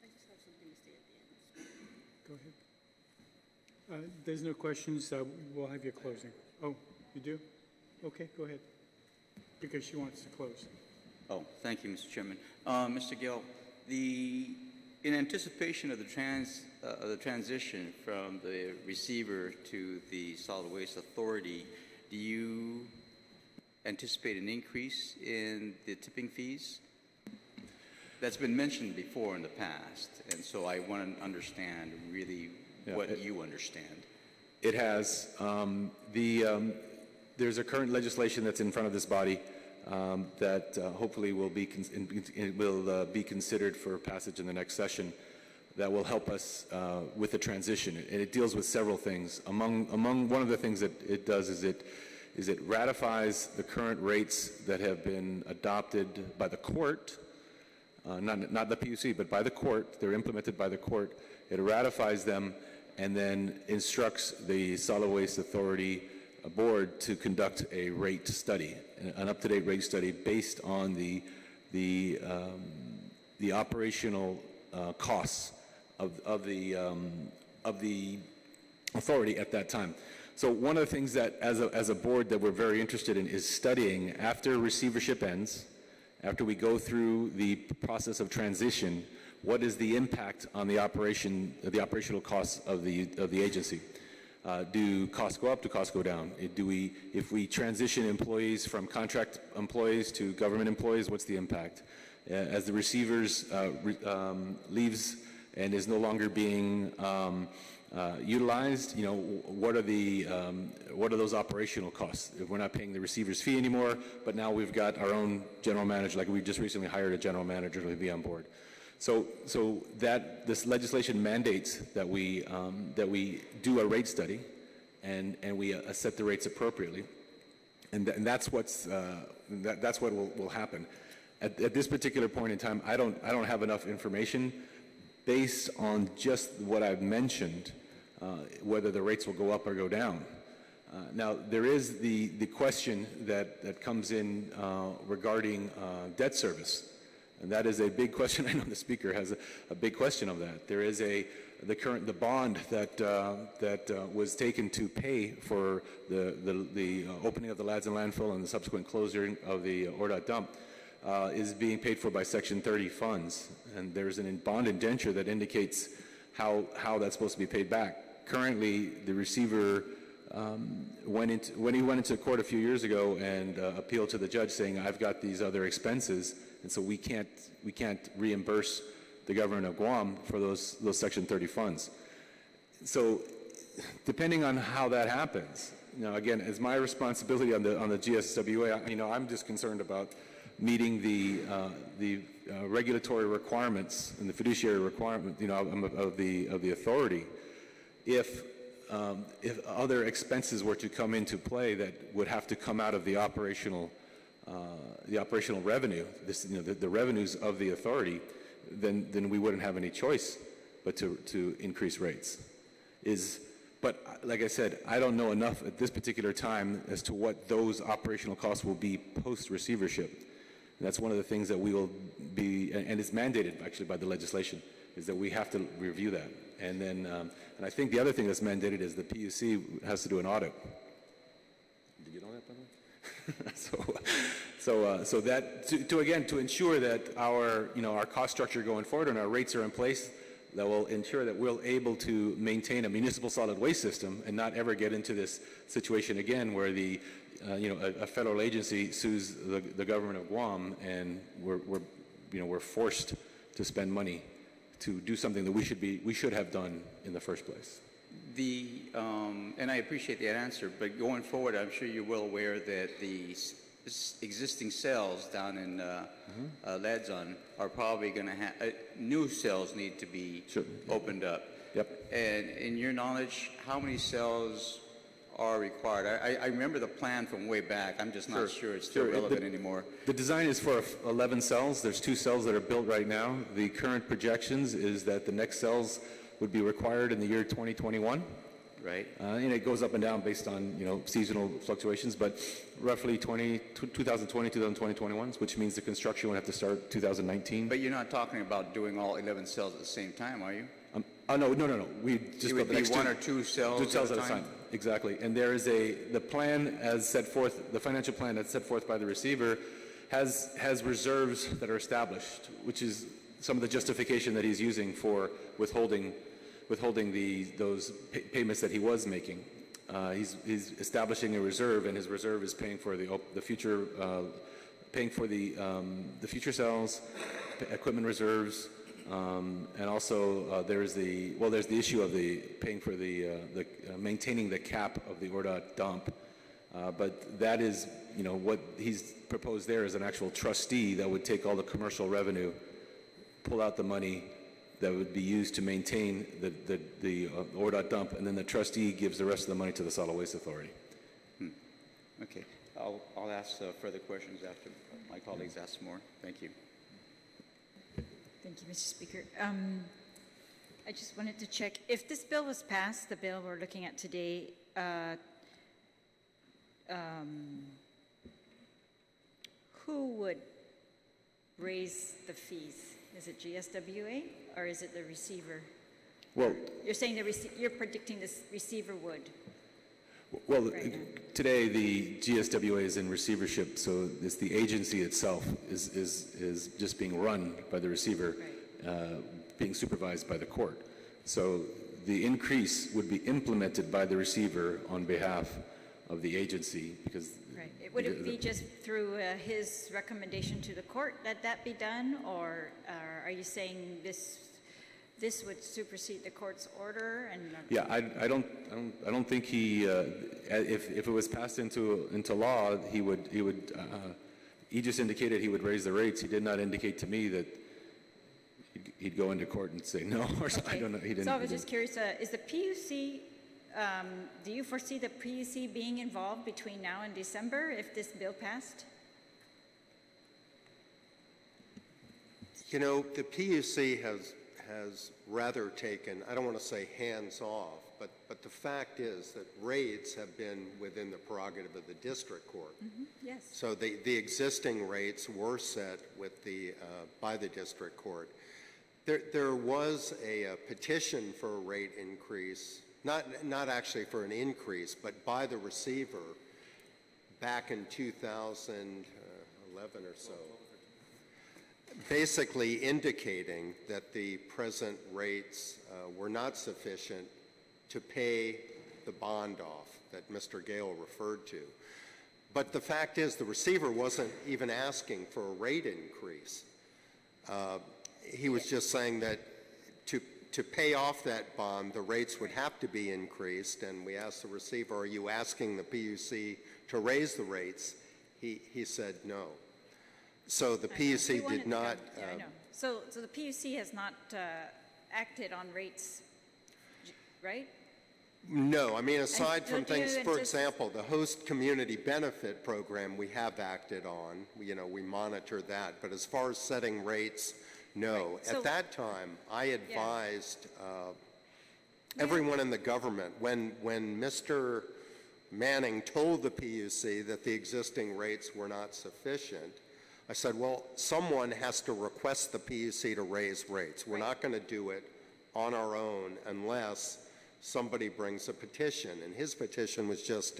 I just have something to say at the end. Go ahead. There's no questions. We'll have your closing. Oh, you do? Okay, go ahead. Because she wants to close. Oh, thank you, Mr. Chairman. Mr. Gill, in anticipation of the transition from the receiver to the Solid Waste Authority, do you anticipate an increase in the tipping fees? That's been mentioned before in the past, and so I want to understand really what you understand. It has. There's a current legislation that's in front of this body that hopefully will be considered for passage in the next session that will help us with the transition. And it deals with several things. Among one of the things that it does is it ratifies the current rates that have been adopted by the court, not the PUC, but by the court. They're implemented by the court. It ratifies them and then instructs the Solid Waste Authority board to conduct a rate study, an up-to-date rate study based on the operational costs of the authority at that time. So one of the things that as a board that we're very interested in is studying after receivership ends, after we go through the process of transition, what is the impact on the operational costs of the agency? Do costs go up? Do costs go down? If we transition employees from contract employees to government employees, what's the impact? As the receivers leaves and is no longer being utilized, what are those operational costs? If we're not paying the receiver's fee anymore, but now we've got our own general manager, like we just recently hired a general manager to be on board. So that this legislation mandates that we do a rate study, and we set the rates appropriately, and that's what will happen. At this particular point in time, I don't have enough information based on just what I've mentioned, whether the rates will go up or go down. Now there is the question that comes in regarding debt service. And that is a big question. I know the speaker has a big question of that. There is the bond that was taken to pay for the opening of the Ladson landfill and the subsequent closure of the Ordot dump is being paid for by Section 30 funds. And there's a bond indenture that indicates how that's supposed to be paid back. Currently, the receiver when he went into court a few years ago and appealed to the judge saying, I've got these other expenses, and so we can't reimburse the government of Guam for those Section 30 funds. So depending on how that happens, again, it's my responsibility on the GSWA. I'm just concerned about meeting the regulatory requirements and the fiduciary requirement, of the authority. If other expenses were to come into play that would have to come out of the operational the operational revenue, the revenues of the authority, then we wouldn't have any choice but to increase rates. But like I said, I don't know enough at this particular time as to what those operational costs will be post-receivership. And that's one of the things that we will be, and it's mandated actually by the legislation, is that we have to review that. And then, and I think the other thing that's mandated is the PUC has to do an audit. Did you know that, by the way? So that to ensure that our cost structure going forward and our rates are in place, that will ensure that we're able to maintain a municipal solid waste system and not ever get into this situation again where a federal agency sues the government of Guam and we're forced to spend money to do something that we should have done in the first place. And I appreciate that answer, but going forward, I'm sure you're well aware that the existing cells down in Ladzon are probably going to have new cells need to be opened up. Yep. And in your knowledge, how many cells are required? I remember the plan from way back. I'm just not sure it's still relevant anymore. The design is for 11 cells. There's 2 cells that are built right now. The current projections is that the next cells would be required in the year 2021. Right. And it goes up and down based on seasonal fluctuations, but roughly 2020, 2021, which means the construction would have to start 2019. But you're not talking about doing all 11 cells at the same time, are you? Oh no. We just it would be one or two cells. 2 cells at a time. Exactly. And there is the plan as set forth, the financial plan that's set forth by the receiver, has reserves that are established, which is some of the justification that he's using for withholding those payments that he was making. He's establishing a reserve, and his reserve is paying for the future future cells, equipment reserves, and also there's the issue of the paying for the maintaining the cap of the ORDOT dump. But that is what he's proposed there is an actual trustee that would take all the commercial revenue, pull out the money that would be used to maintain the ORDOT dump, and then the trustee gives the rest of the money to the Solid Waste Authority. Okay. I'll ask further questions after my colleagues ask more. Thank you. Thank you, Mr. Speaker. I just wanted to check, if this bill was passed, the bill we're looking at today, who would raise the fees? Is it GSWA or is it the receiver? Well, you're saying you're predicting this receiver would. Well, right today the GSWA is in receivership, so it's the agency itself is just being run by the receiver, being supervised by the court. So the increase would be implemented by the receiver on behalf of the agency because. Right. Would it be just through his recommendation to the court that be done, or are you saying this would supersede the court's order? And yeah, I don't think he if it was passed into law, he just indicated he would raise the rates. He did not indicate to me that he'd go into court and say no, or okay. I don't know. He didn't. So I was just curious, is the PUC, do you foresee the PUC being involved between now and December if this bill passed? The PUC has rather taken, I don't want to say hands off, but the fact is that rates have been within the prerogative of the district court. Mm-hmm. Yes. So the existing rates were set with by the district court. There was a petition for a rate increase, not actually for an increase, but by the receiver back in 2011 or so, basically indicating that the present rates were not sufficient to pay the bond off that Mr. Gale referred to. But the fact is the receiver wasn't even asking for a rate increase. He was just saying that to pay off that bond, the rates would have to be increased, and we asked the receiver, are you asking the PUC to raise the rates? He said no. So the PUC did not... yeah, I know. So the PUC has not acted on rates, right? No, I mean, aside from do you things, for antici- example, the host community benefit program we have acted on, we monitor that, but as far as setting rates, no. Right. So- At that time, I advised everyone in the government, when Mr. Manning told the PUC that the existing rates were not sufficient, I said, well, someone has to request the PUC to raise rates. We're not going to do it on our own unless somebody brings a petition, and his petition was just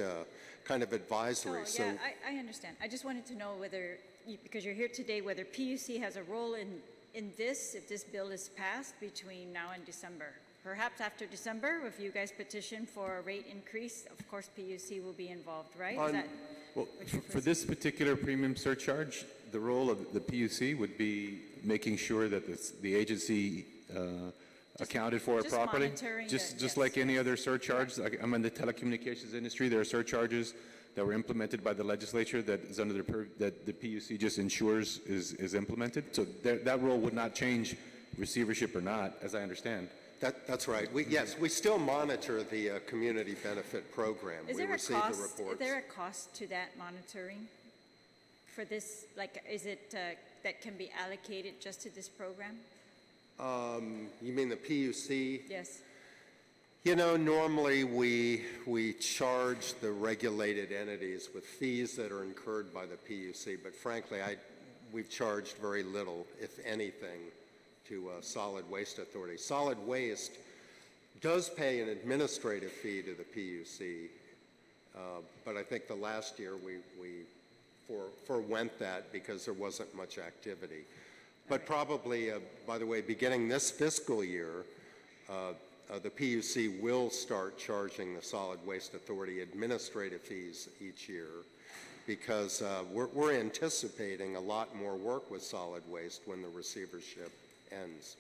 kind of advisory. Oh, yeah, I understand. I just wanted to know whether, because you're here today, whether PUC has a role in this, if this bill is passed between now and December. Perhaps after December, if you guys petition for a rate increase, of course PUC will be involved, right? Is that Well, what you're for this particular premium surcharge, the role of the PUC would be making sure that the agency accounted for it just properly. monitoring Just yes, like any yes. other surcharge. Like, I'm in the telecommunications industry. There are surcharges that were implemented by the legislature that is under that the PUC just ensures is implemented. So that role would not change, receivership or not, as I understand. That's right. Yes, we still monitor the community benefit program. Is We there a receive cost? the reports. Is there a cost to that monitoring? For this, like, is it that can be allocated just to this program? You mean the PUC? Yes. Normally we charge the regulated entities with fees that are incurred by the PUC, but frankly, we've charged very little, if anything, to Solid Waste Authority. Solid Waste does pay an administrative fee to the PUC, but I think the last year we forwent that because there wasn't much activity. But probably, by the way, beginning this fiscal year, the PUC will start charging the Solid Waste Authority administrative fees each year because we're anticipating a lot more work with solid waste when the receivership ends.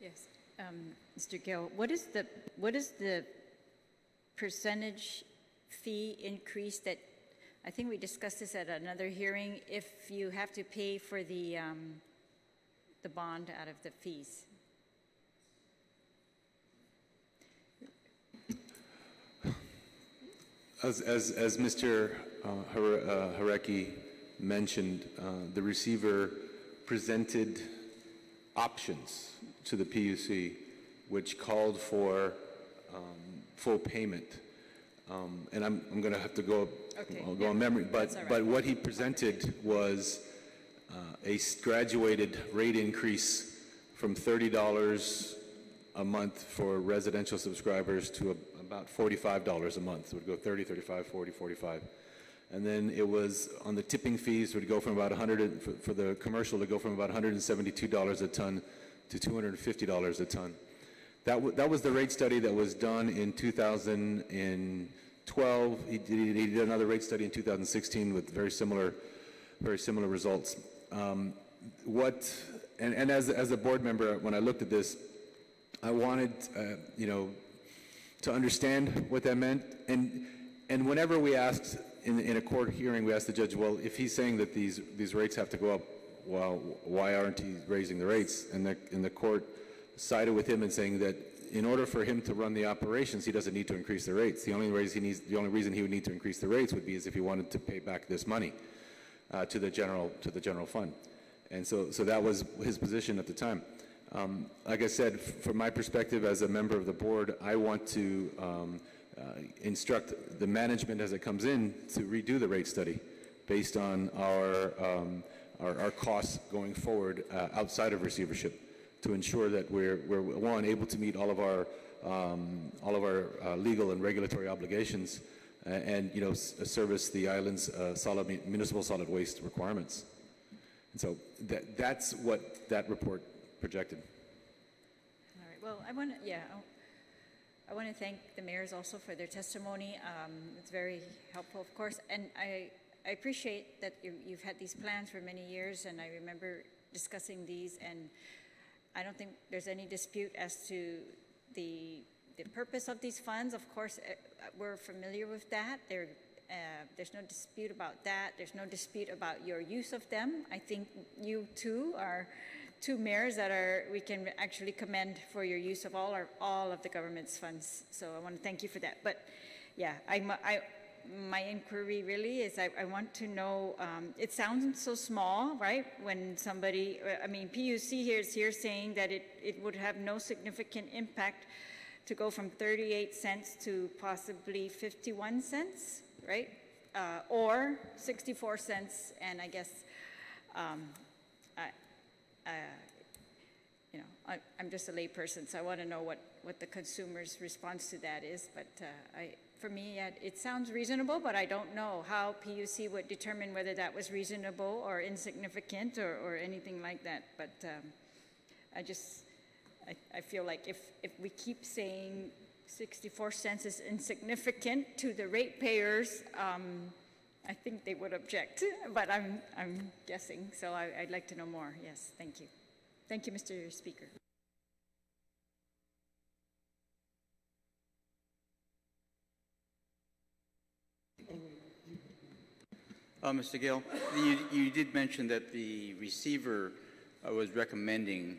Yes. Mr. Gill, what is the percentage fee increase that, I think we discussed this at another hearing, if you have to pay for the bond out of the fees? As Mr. Harecki mentioned, the receiver presented options to the PUC, which called for full payment. And I'm going to have to go, I'll go on memory, but what he presented was a graduated rate increase from $30 a month for residential subscribers to about $45 a month. So it would go 30, 35, 40, 45. And then it was on the tipping fees would go from about for the commercial to go from about $172 a ton to $250 a ton. That was the rate study that was done in 2012. He did another rate study in 2016 with very similar results. And as a board member, when I looked at this, I wanted to understand what that meant. And whenever we asked in a court hearing, we asked the judge, well, if he's saying that these rates have to go up, well, why aren't he raising the rates? And the court sided with him in saying that in order for him to run the operations, he doesn't need to increase the rates. The only reason he would need to increase the rates would be as if he wanted to pay back this money to the general fund. And so that was his position at the time. Like I said, from my perspective as a member of the board, I want to instruct the management as it comes in to redo the rate study based on our costs going forward outside of receivership to ensure that we're one, able to meet all of our legal and regulatory obligations and service the island's municipal solid waste requirements. And so that's what that report projected. All right. Well, I want to thank the mayors also for their testimony. It's very helpful, of course, and I appreciate that you've had these plans for many years, and I remember discussing these, and I don't think there's any dispute as to the purpose of these funds. Of course, we're familiar with that. There's no dispute about that. There's no dispute about your use of them. I think you too are two mayors that we can actually commend for your use of all of the government's funds. So I want to thank you for that. But yeah, my inquiry really is I want to know, it sounds so small, right? When somebody, I mean, PUC is here saying that it would have no significant impact to go from 38 cents to possibly 51 cents, right? Or 64 cents, and I guess, you know, I'm just a layperson, so I want to know what the consumer's response to that is. But for me, it sounds reasonable, but I don't know how PUC would determine whether that was reasonable or insignificant or anything like that. But I feel like if we keep saying 64 cents is insignificant to the ratepayers, I think they would object, but I'm guessing, so I'd like to know more. Yes, thank you. Thank you, Mr. Speaker. Mr. Gill, you did mention that the receiver was recommending,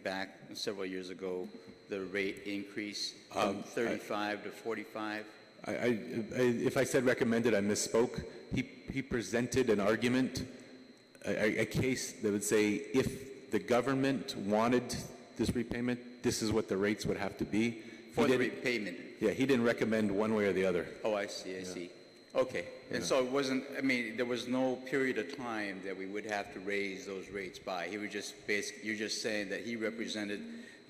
back several years ago, the rate increase from 35 to 45. If I said recommended, I misspoke. He presented an argument, a case that would say if the government wanted this repayment, this is what the rates would have to be. For the repayment? Yeah, he didn't recommend one way or the other. Oh, I see, I see. Okay, and so it wasn't, I mean, there was no period of time that we would have to raise those rates by. He was just basically, you're just saying that he represented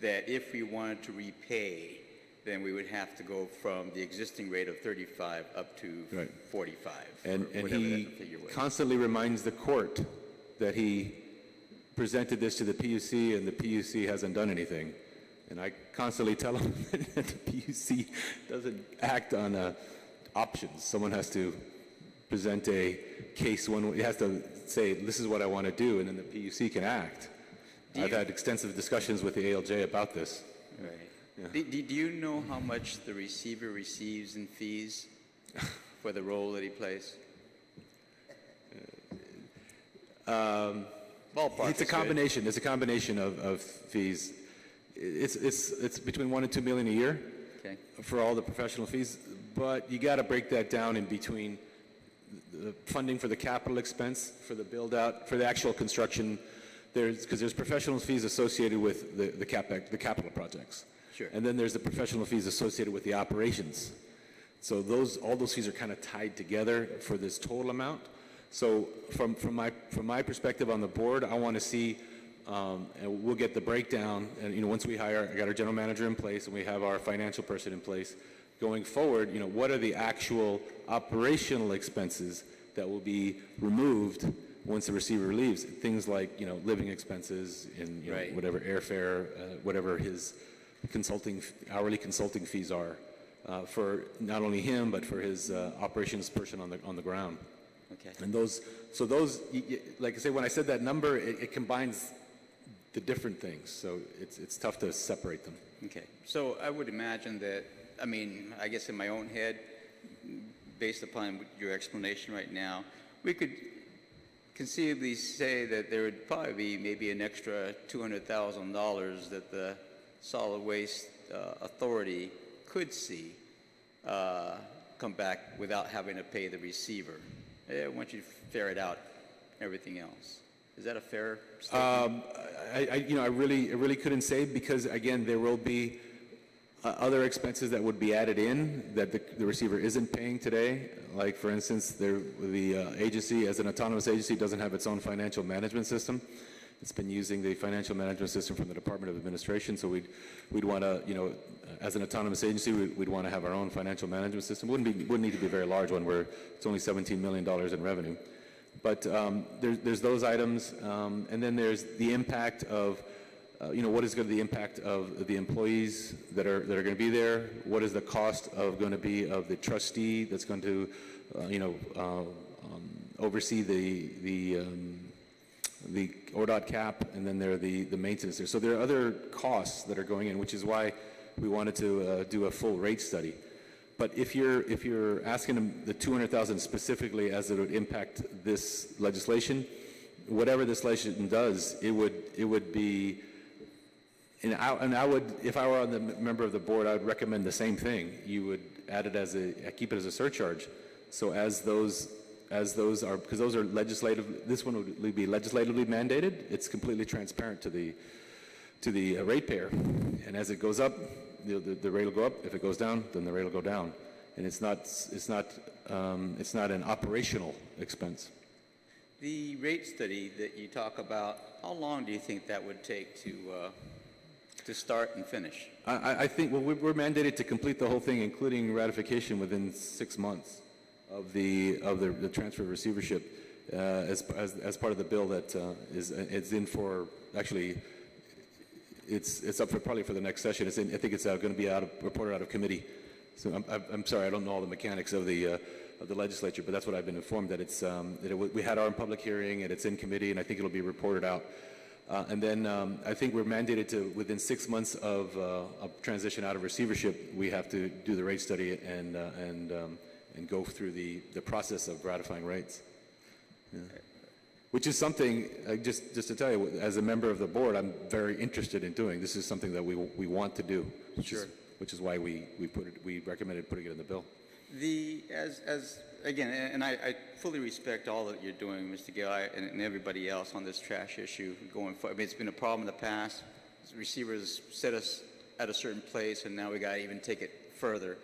that if we wanted to repay, then we would have to go from the existing rate of 35 up to 45. And he constantly reminds the court that he presented this to the PUC and the PUC hasn't done anything. And I constantly tell him that the PUC doesn't act on options. Someone has to present a case. He has to say, this is what I want to do, and then the PUC can act. I've had extensive discussions with the ALJ about this. Right. Yeah. Do you know how much the receiver receives in fees for the role that he plays? Ballpark. It's a combination. Good. It's a combination of fees. It's between $1 and $2 million a year for all the professional fees. But you got to break that down in between the funding for the capital expense, for the build out, for the actual construction. Because there's professional fees associated with the capital projects. Sure. And then there's the professional fees associated with the operations. So all those fees are kind of tied together for this total amount. So from my perspective on the board, I want to see, and we'll get the breakdown. And once we I got our general manager in place, and we have our financial person in place. Going forward, what are the actual operational expenses that will be removed once the receiver leaves? Things like, living expenses and whatever airfare, whatever his hourly consulting fees are for not only him but for his operations person on the ground. Okay. And those, like I say, when I said that number, it combines the different things. So it's tough to separate them. Okay. So I would imagine that. I guess in my own head, based upon your explanation right now, we could conceivably say that there would probably be maybe an extra $200,000 that the Solid Waste Authority could see come back without having to pay the receiver. Once you ferret out everything else. Is that a fair statement? I really couldn't say, because again, there will be other expenses that would be added in that the receiver isn't paying today. Like, for instance, the agency, as an autonomous agency, doesn't have its own financial management system. It's been using the financial management system from the Department of Administration, so we'd want to, as an autonomous agency, we'd want to have our own financial management system. Wouldn't need to be a very large one, where it's only $17 million in revenue. But there's those items, and then there's the impact of what is going to be the impact of the employees that are going to be there? What is the cost going to be of the trustee that's going to, oversee the ODOT cap, and then there are the maintenance there. So there are other costs that are going in, which is why we wanted to do a full rate study. But if you're asking them the $200,000 specifically as it would impact this legislation, whatever this legislation does, it would be, and I would, if I were on the member of the board, I would recommend the same thing. You would add it as keep it as a surcharge. So as those are, because those are legislative, this one would be legislatively mandated. It's completely transparent to the ratepayer, and as it goes up, the rate will go up. If it goes down, then the rate will go down, and it's not an operational expense. The rate study that you talk about, how long do you think that would take to start and finish? I think, well, we're mandated to complete the whole thing, including ratification, within 6 months of the transfer of receivership, as part of the bill that it's in for, actually, it's up for probably for the next session. I think it's going to be reported out of committee. So I'm sorry, I don't know all the mechanics of the legislature, but that's what I've been informed, that it's we had our public hearing and it's in committee, and I think it'll be reported out. And then I think we're mandated to, within 6 months of transition out of receivership, we have to do the rate study and go through the process of ratifying rates. Yeah. Which is something, just to tell you, as a member of the board, I'm very interested in doing. This is something that we want to do, which is why we recommended putting it in the bill. Again, and I fully respect all that you're doing, Mr. Gill, and everybody else on this trash issue going forward. I mean, it's been a problem in the past. Receivers set us at a certain place, and now we got to even take it further.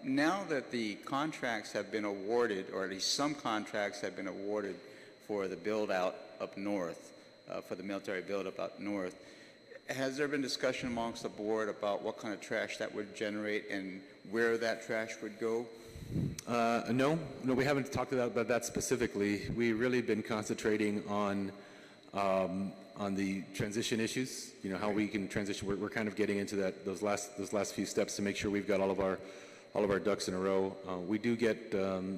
Now that the contracts have been awarded, or at least some contracts have been awarded for the build-out up north, for the military build-up up north, has there been discussion amongst the board about what kind of trash that would generate and where that trash would go? No, we haven't talked about that specifically. We've really been concentrating on the transition issues. You know, how we can transition. We're kind of getting into those last few steps to make sure we've got all of our ducks in a row. We do get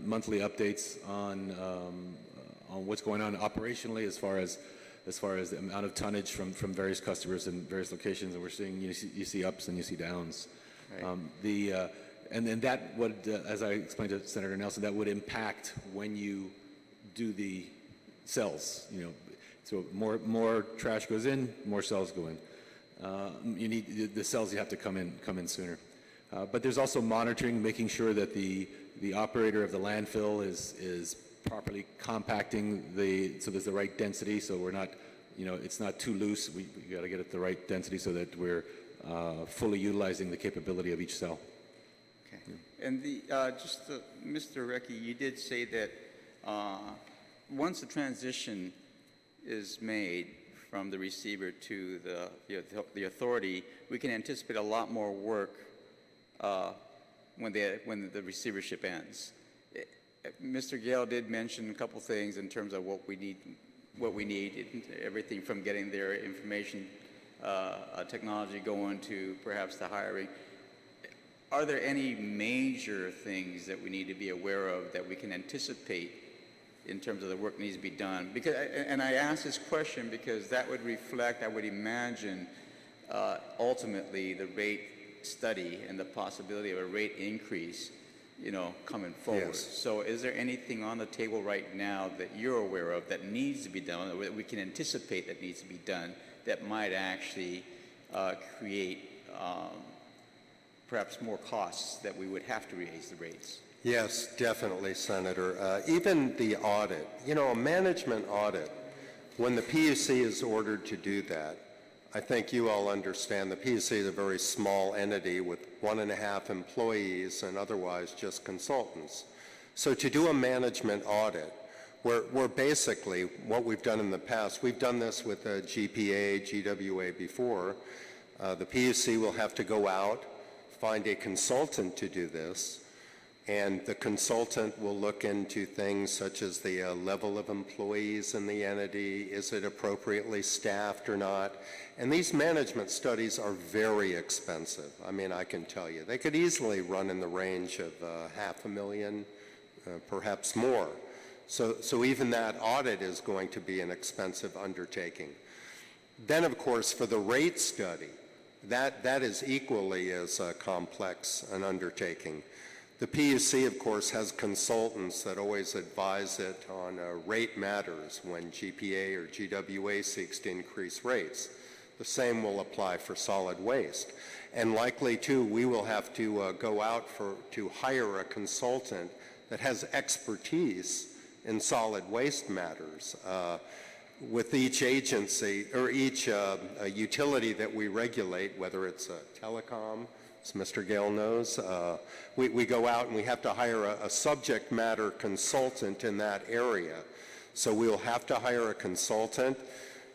monthly updates on what's going on operationally as far as the amount of tonnage from various customers in various locations, and we're seeing you see ups and you see downs. Right. And then that would, as I explained to Senator Nelson, that would impact when you do the cells. You know, so more trash goes in, more cells go in. You need the cells. You have to come in sooner. But there's also monitoring, making sure that the operator of the landfill is properly compacting so there's the right density, so we're not, it's not too loose. We got to get it the right density so that we're fully utilizing the capability of each cell. Okay. Yeah. And Mr. Recchi, you did say that once the transition is made from the receiver to the authority, we can anticipate a lot more work when the receivership ends. Mr. Gale did mention a couple things in terms of what we need, everything from getting their information technology going to perhaps the hiring. Are there any major things that we need to be aware of that we can anticipate in terms of the work that needs to be done? And I ask this question because that would reflect, I would imagine, ultimately the rate study and the possibility of a rate increase, coming forward. Yes. So is there anything on the table right now that you're aware of that needs to be done, or that we can anticipate that needs to be done, that might actually create perhaps more costs that we would have to raise the rates? Yes, definitely, Senator. Even the audit, a management audit, when the PUC is ordered to do that, I think you all understand the PUC is a very small entity with 1.5 employees and otherwise just consultants. So to do a management audit, we're basically, what we've done in the past, we've done this with GPA, GWA before. The PUC will have to go out, find a consultant to do this, and the consultant will look into things such as the level of employees in the entity, is it appropriately staffed or not? And these management studies are very expensive. I mean, I can tell you, they could easily run in the range of $500,000, perhaps more. So even that audit is going to be an expensive undertaking. Then, of course, for the rate study, that is equally as complex an undertaking. The PUC, of course, has consultants that always advise it on rate matters when GPA or GWA seeks to increase rates. The same will apply for solid waste. And likely, too, we will have to go out to hire a consultant that has expertise in solid waste matters. With each agency or each utility that we regulate, whether it's telecom, as Mr. Gale knows, we go out and we have to hire a subject matter consultant in that area. So we'll have to hire a consultant,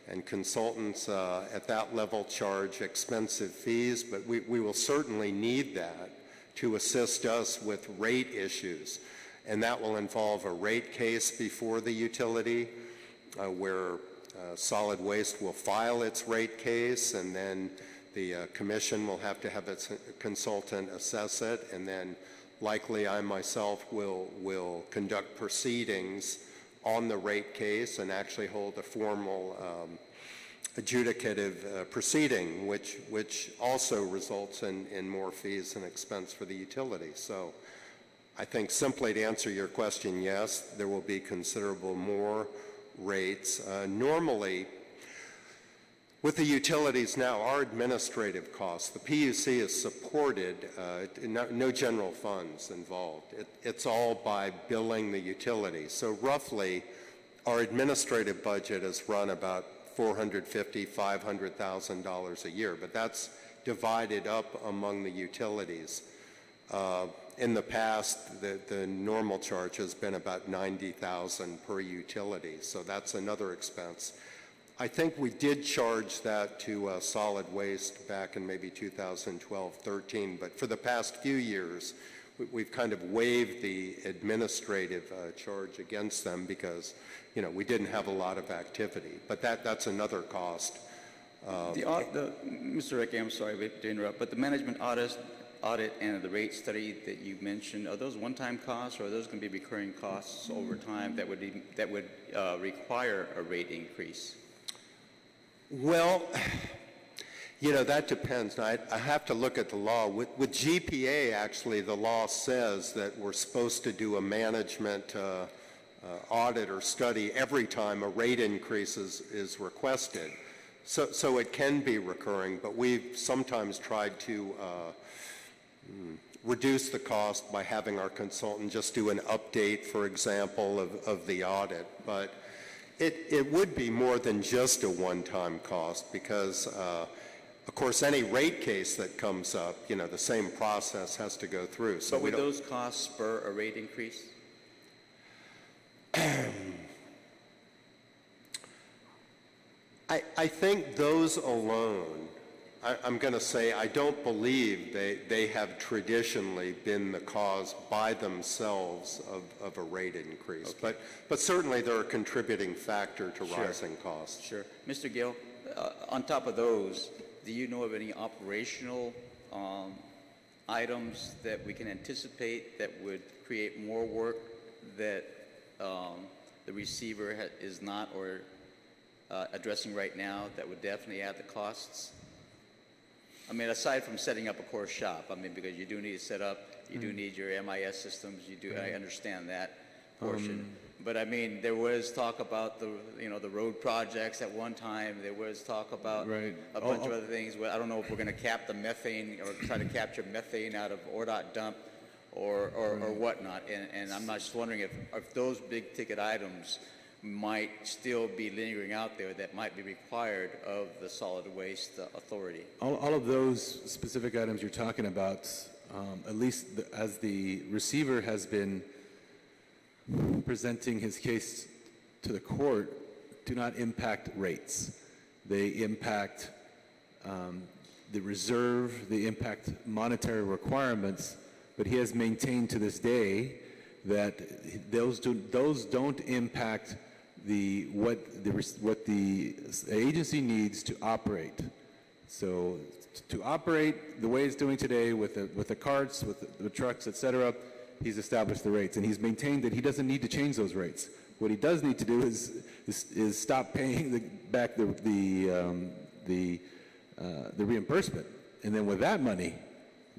and consultants at that level charge expensive fees, but we will certainly need that to assist us with rate issues. And that will involve a rate case before the utility, where solid waste will file its rate case, and then the commission will have to have its consultant assess it, and then likely I myself will conduct proceedings on the rate case and actually hold a formal adjudicative proceeding, which also results in more fees and expense for the utility. So I think simply to answer your question, yes, there will be considerable more rates. Normally, with the utilities now, our administrative costs, the PUC is supported, no general funds involved. It's all by billing the utility. So roughly, our administrative budget is run about $450,000, $500,000 a year, but that's divided up among the utilities. In the past, the normal charge has been about $90,000 per utility, so that's another expense. I think we did charge that to solid waste back in maybe 2012-13, but for the past few years, we've kind of waived the administrative charge against them because, you know, we didn't have a lot of activity. But that's another cost. Mr. Rickey, I'm sorry to interrupt, but the management audit and the rate study that you mentioned, are those one-time costs, or are those going to be recurring costs over time that would require a rate increase? Well, you know, that depends. I have to look at the law. With GPA, actually, the law says that we're supposed to do a management audit or study every time a rate increase is requested. So it can be recurring, but we've sometimes tried to reduce the cost by having our consultant just do an update, for example, of the audit. But it would be more than just a one-time cost because, of course, any rate case that comes up, you know, the same process has to go through. So but would those costs spur a rate increase? I think those alone, I'm going to say I don't believe they have traditionally been the cause by themselves of a rate increase. Okay. But certainly they're a contributing factor to rising costs. Sure. Mr. Gill, on top of those, do you know of any operational items that we can anticipate that would create more work that the receiver is not or addressing right now that would definitely add the costs? I mean, aside from setting up a core shop, I mean, because you do need to set up, you do need your MIS systems, you do, I understand that portion. But I mean, there was talk about the road projects at one time. There was talk about a bunch of other things. Well, I don't know if we're going to cap the methane or try to capture methane out of ORDOT dump or whatnot. And I'm not just wondering if those big ticket items might still be lingering out there that might be required of the Solid Waste Authority. All of those specific items you're talking about, at least as the receiver has been presenting his case to the court, do not impact rates. They impact the reserve, they impact monetary requirements, but he has maintained to this day that those don't impact what the agency needs to operate. So to operate the way it's doing today with the carts, with the trucks, etc., he's established the rates, and he's maintained that he doesn't need to change those rates. What he does need to do is stop paying back the reimbursement, and then with that money,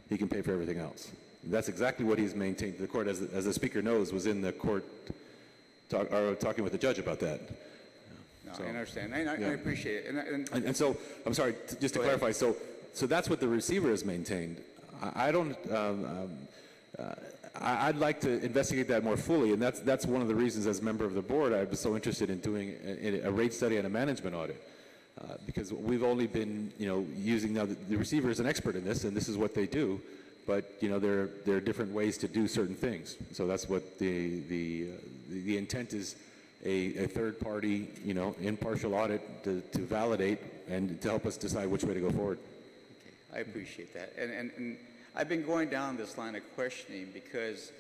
he can pay for everything else. That's exactly what he's maintained. The court, as the speaker knows, was in the court talking with the judge about that. No, So, I understand. I appreciate it. And so, I'm sorry, just to clarify, so that's what the receiver has maintained. I don't, I'd like to investigate that more fully, and that's one of the reasons, as a member of the board, I was so interested in doing a rate study and a management audit. Because we've only been, using now the receiver is an expert in this, and this is what they do. But there are different ways to do certain things. So that's what the intent is: a third party, impartial audit to validate and to help us decide which way to go forward. Okay, I appreciate that. And I've been going down this line of questioning because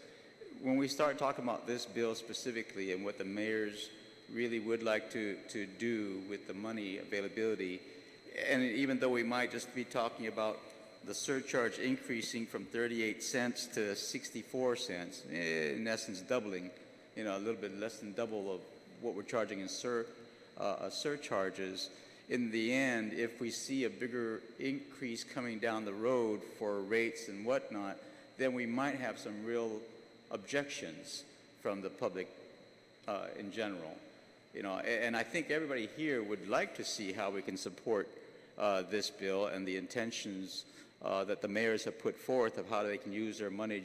when we start talking about this bill specifically and what the mayors really would like to do with the money availability, and even though we might just be talking about the surcharge increasing from 38 cents to 64 cents, in essence doubling, a little bit less than double of what we're charging in surcharges. In the end, if we see a bigger increase coming down the road for rates and whatnot, then we might have some real objections from the public in general. And I think everybody here would like to see how we can support this bill and the intentions that the mayors have put forth of how they can use their money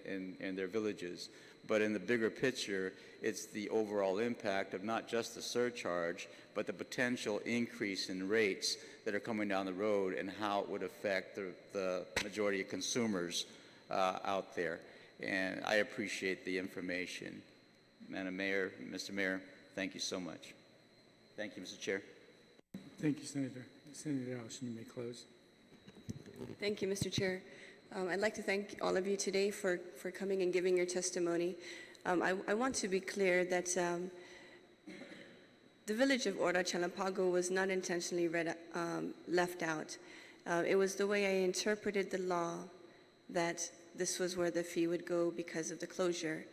in their villages. But in the bigger picture, it's the overall impact of not just the surcharge, but the potential increase in rates that are coming down the road and how it would affect the majority of consumers out there. And I appreciate the information. Madam Mayor, Mr. Mayor, thank you so much. Thank you, Mr. Chair. Thank you, Senator. Senator Allison, you may close. Thank you, Mr. Chair. I'd like to thank all of you today for coming and giving your testimony. I want to be clear that the village of Ora Chalampago was not intentionally left out. It was the way I interpreted the law that this was where the fee would go because of the closure.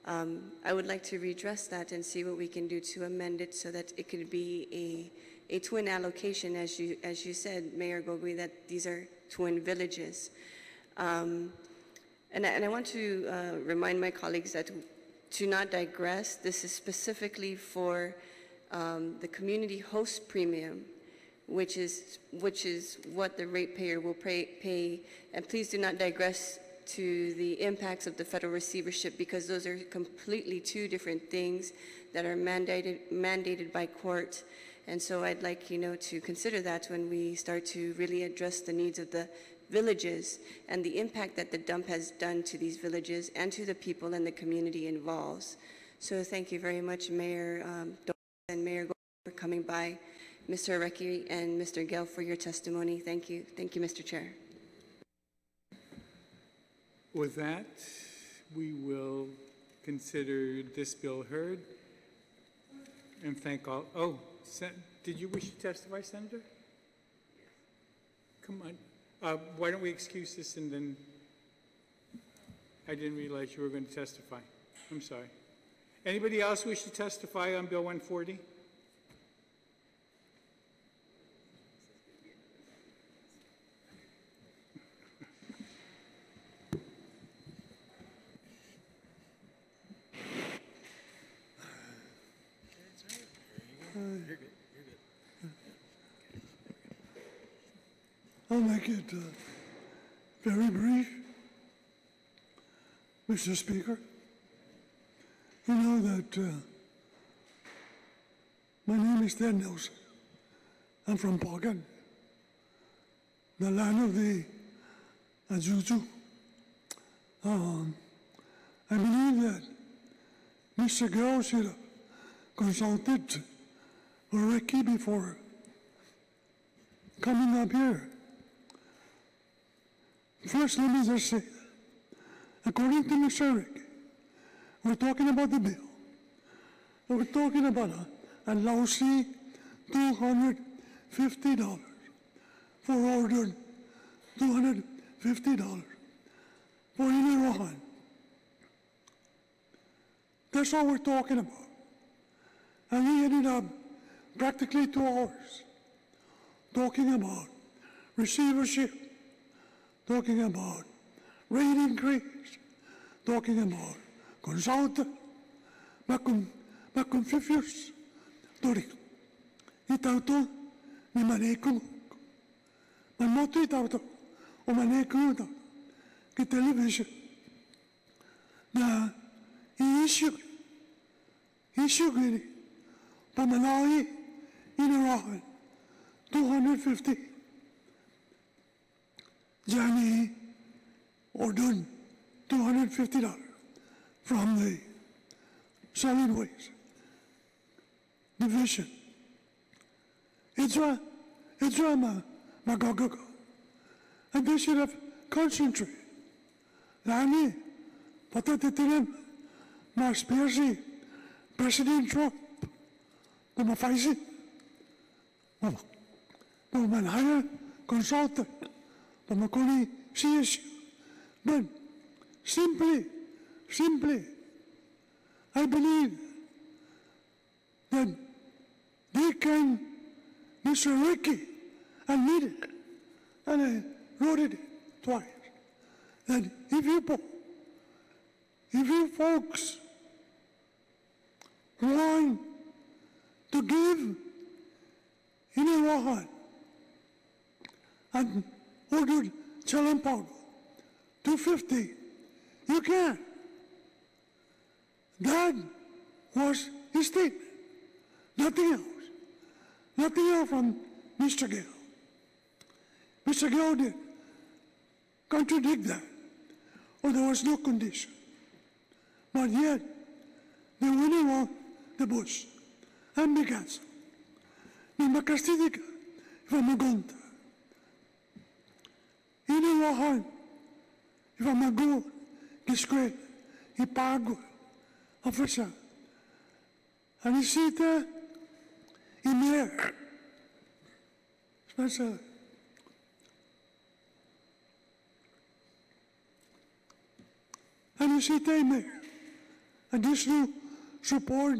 I would like to redress that and see what we can do to amend it so that it could be a twin allocation, as you said, Mayor Gogui, that these are twin villages. And I want to remind my colleagues that to not digress, this is specifically for the community host premium, which is what the ratepayer will pay. And please do not digress to the impacts of the federal receivership, because those are completely two different things that are mandated by court. And so I'd like to consider that when we start to really address the needs of the villages and the impact that the dump has done to these villages and to the people and the community involved. So thank you very much, Mayor and Mayor for coming by, Mr. Arecki and Mr. Gale for your testimony. Thank you. Thank you, Mr. Chair. With that, we will consider this bill heard and thank all. Oh, did you wish to testify, Senator? Come on. Why don't we excuse this and then I didn't realize you were going to testify. I'm sorry. Anybody else wish to testify on Bill 140? I'll make it very brief, Mr. Speaker. You know that my name is Ted Nelson. I'm from Pagan, the land of the Azuzu. I believe that Mr. Gao should have consulted Ricky before coming up here. First, let me just say, according to Mr. Rick, we're talking about the bill. We're talking about a lousy $250 for ordered $250 for Inirohan. That's all we're talking about. And we ended up practically 2 hours talking about receivership, talking about rate increase, talking about consultant, maconfifius, tori, itauto, ni manekung, mamoto itauto, o manekung itauto, ki television, na issue gini, pamanai, inarahan, 250, Johnny or done $250 from the solid waste division. It's a magago. And they should have concentrated. Lani, patatitirim, mas persi, President Trump, the mafaisi, the man hire consultant, the Makoni CSU. But simply, I believe that they can, Mr. Ricky admitted, and I wrote it twice, that if you folks want to give anyone and ordered Chalampago 250, you can. That was his statement. Nothing else. Nothing else from Mr. Gale. Mr. Gale did contradict that, or there was no condition. But yet, they went around the bush and began so. Ni makastidika, ifamagonta. Iniwahan, ifamagon, kiskwet, ipago, officer. Anisita, imer. Spencer. Anisita, imer. Additional support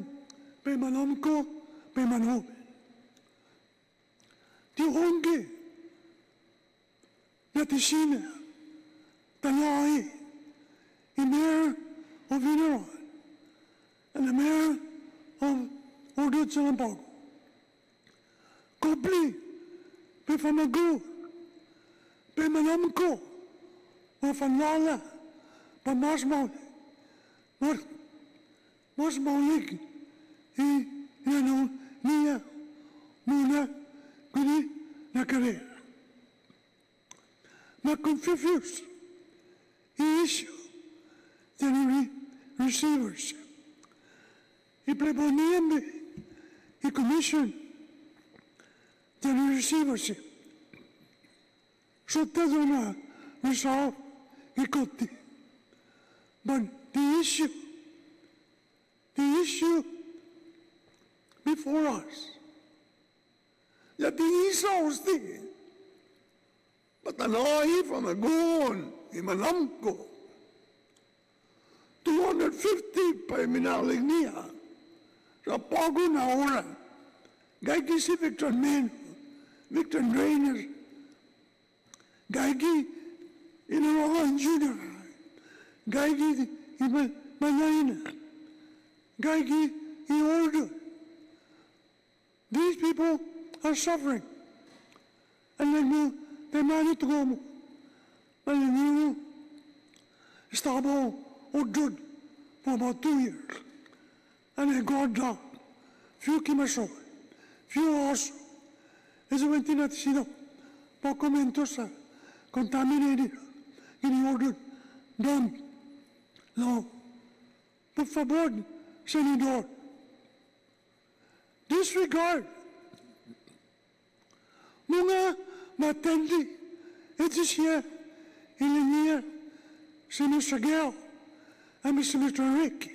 by Manomko, by Manobe. Di honge, natisina, talai, the mayor of Inaran, and the mayor of Ordo Chalampago. Kopli, by Famago, by Manomko, by Fanala, by Masmaule. Mas maulig niya muna kuni nakare. Maconfifuse issue the receivers. Ipleboniembe i commission the receivership. Sottadona resolve ikotti. But the issue before us, that the Esau's thing, but the law from a goon, in Malamko, 250 per minalignia, sa pago na ora, gaigi si Victor Men, Victor Drainer, gaigi Inarohan Junior, gaigi Malayna, gaigi order. These people are suffering. And they managed to go. But they stop all good for about 2 years. And they got down. Few kimaso, few also. As went in at Sino, poco mentosa, contaminated, in order, done. No. Por favor, Senador, disregard mga matindi ito siya ilinya si Mr. Gale and Mr. Rick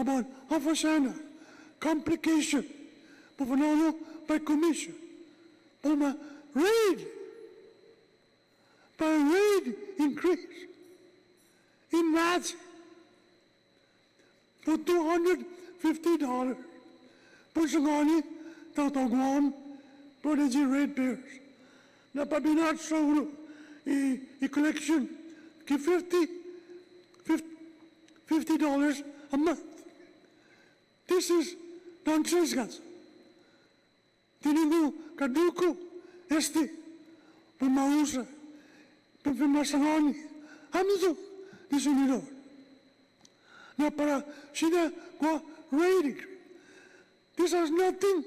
about Hafasana complication Pufanolo by commission by raid increase in that for $250. Pusangani, Guam, prodigy ratepayers. Na pabinat sa ulo, i collection give $50 a month. This is nonsense, guys. Tiningu kaduku este pemausa pemasangani hamzo disunidor. Na para sina kwa rating. This has nothing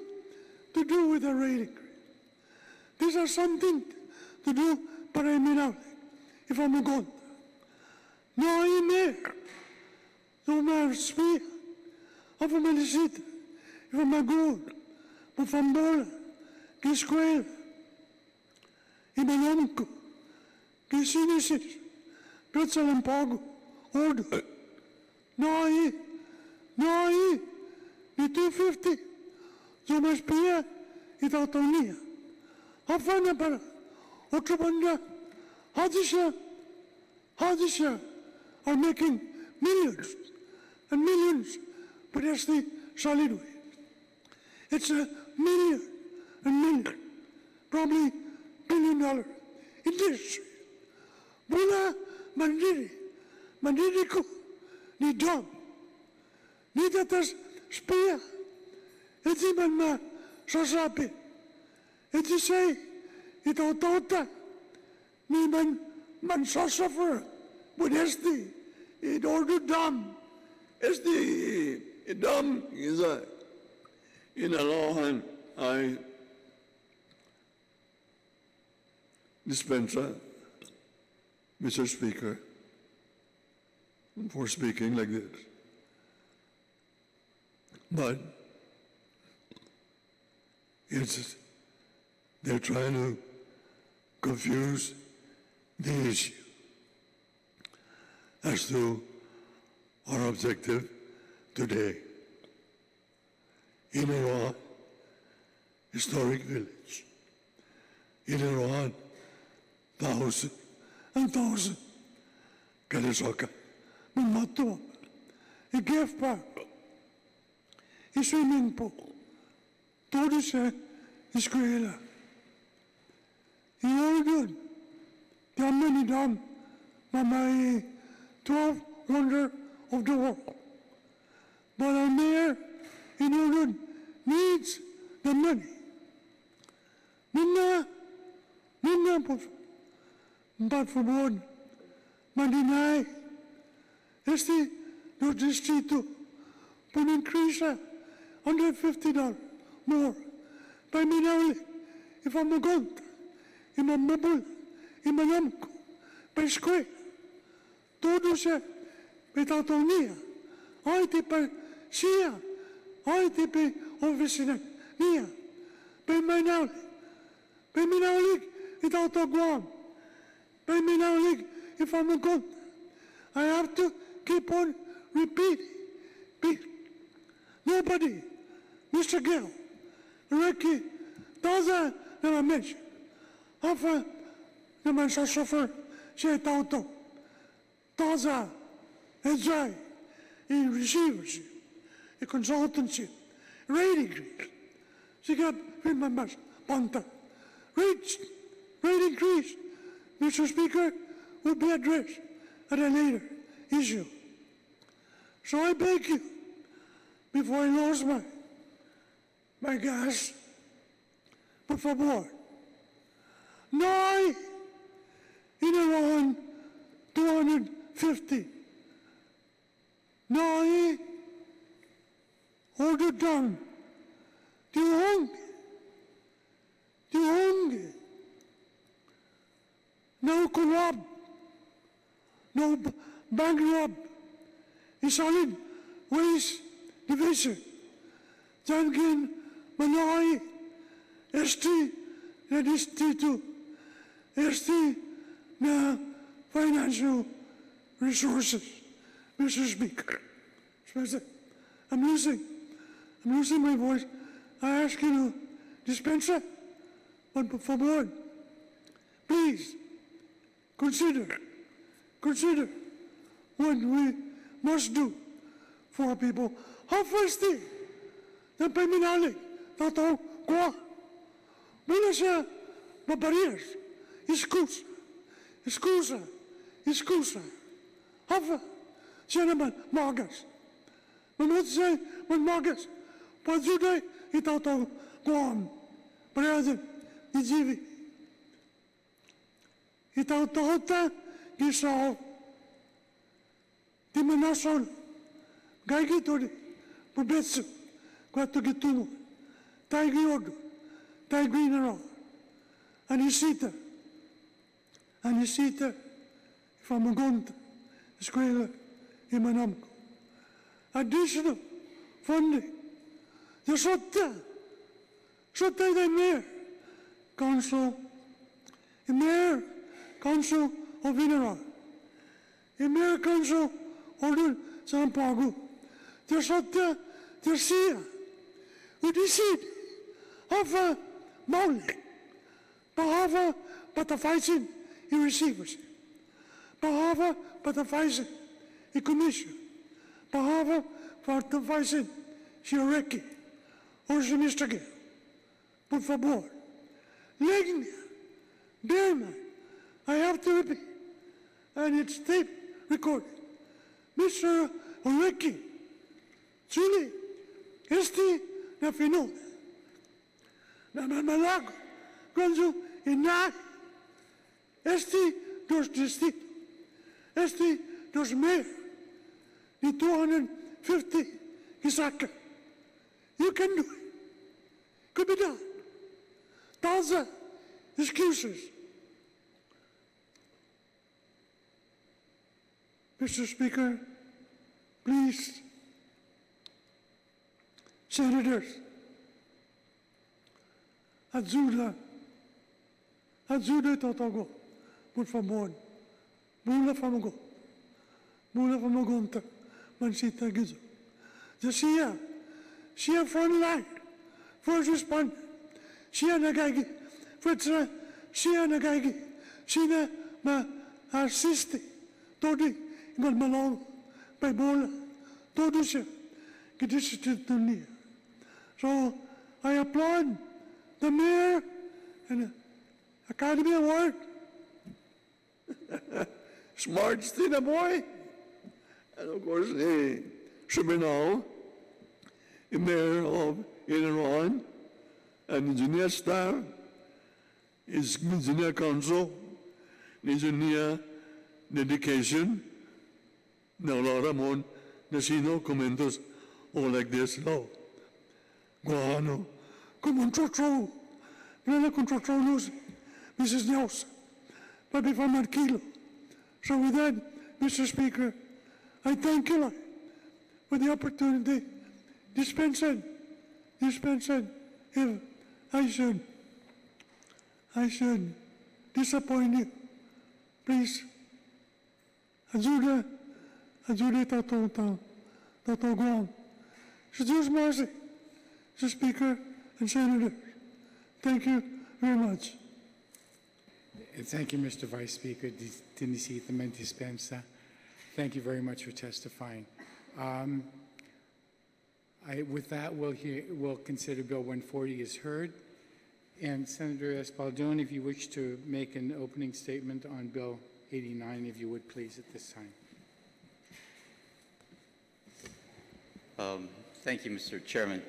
to do with the rating. This has something to do para eminable. If I'm a god. No ime. No me spia. Of a melicita. If I'm a god. Por fambola. Que escoela. E malonco. Que sinisis. Piazzalampogo. Ordo. No I. Ni 250. So me spia. E tautonia. Afana para. Otro banda. Hadisha are making millions and millions, but that's the solid way. It's a million and million, probably $1 billion industry. Bula mandiri ko ni dom, ni datas spia, eti man ma sasapi, eti say ito tota. Ni man suffer with SD in order dumb. SD dumb is a in a law and I dispenser, Mr. Speaker, for speaking like this. But they're trying to confuse the issue as to our objective today in Iran, historic village. In Iran, thousands and thousands Kalisoka, Matua, a gift park, a swimming pool, Todise, Israel. You're all good. There many done by my 12th wonder of the world. But our mayor in Orland needs the money. Minna, but for one, Mandinai, este no distrito, por increase $150 more. By me now, if I'm a gold, in a mobile, in my namco, by square, todos without onia, I tipe sia, I tipe officina, nia, by my now, without a Guam, by me now, if I'm a gold, I have to keep on repeating. Nobody, Mr. Gill, Ricky, Taza, never mentioned. Often, the man shall suffer, say Tauto, Taza, Edzai, in receivership, a consultancy, rate increase. She got members, Panta. Rate increase, Mr. Speaker, will be addressed at a later issue. So I beg you, before I lose my gas, por favor, no hay in Iran 250. No hay order down. Do hunger. No corrupt. No bank rob. A solid waste division. Jankin Manoi Esti na distrito. Esti na financial resources. Mr. Speaker. I'm losing my voice. I ask you to dispense it. But for favor, please consider what we must do for people. How first thing, the peminale, tato, qua, mula siya, maparias, iskusa, excusa. Hava, siya naman magas. Manot siya, man magas. Pajuday, itaw Guam. President, ijivi. Itaw ta, gisaw. Di manasol. Gay gito di. Pabetso. Kwato gitumo. Tay giyodo. Tay ginaro. Anisita. Famagonta. Eskwela. Imanamko. Additional funding. The Sota the Mayor Council, the Mayor Council of Inaran, the Mayor Council of San Pago, the Sota, the Sia, who decide of a Mauli, Bahava, but the Faisen, he receives. Bahava, but the Faisen, he commission. Bahava, but the Faisen, she Reki. Or si Mr. Gill, por favor, legna, bear in mind, I have to repeat, and it's tape recorded. Mr. Oreki, Julie, na finona, na malago, cuando ina, dos distritos, dos mayor, ni 250 Isaka. You can do it. Could be done. Those excuses. Mr. Speaker, please, senators, ajuda totogo, por favor, bula famagonta, mansita gizo. Siya front line, first responder. Siya nagagi, siya ma-assiste. Todi, malong, by bola, todo siya, kidisitit dunia. So, I applaud the mayor and Academy Award. Smart stina boy. And of course, Shubinal, the mayor of Inaran, and engineer staff, his engineer council, engineer dedication, na Laura Mon, Nasino commentos, all like this, no. Guano, come on, control, Mrs. Nelson, but if I'm not kilo. So with that, Mr. Speaker, I thank you for the opportunity. Dispensing, if I should disappoint you, please, ajuda tato Guam. Just mercy, Mr. Speaker and Senator. Thank you very much. Thank you, Mr. Vice Speaker. Dinisita Dispensa. Thank you very much for testifying. With that, we'll consider Bill 140 as heard. And Senator Espaldón, if you wish to make an opening statement on Bill 89, if you would please at this time. Thank you, Mr. Chairman.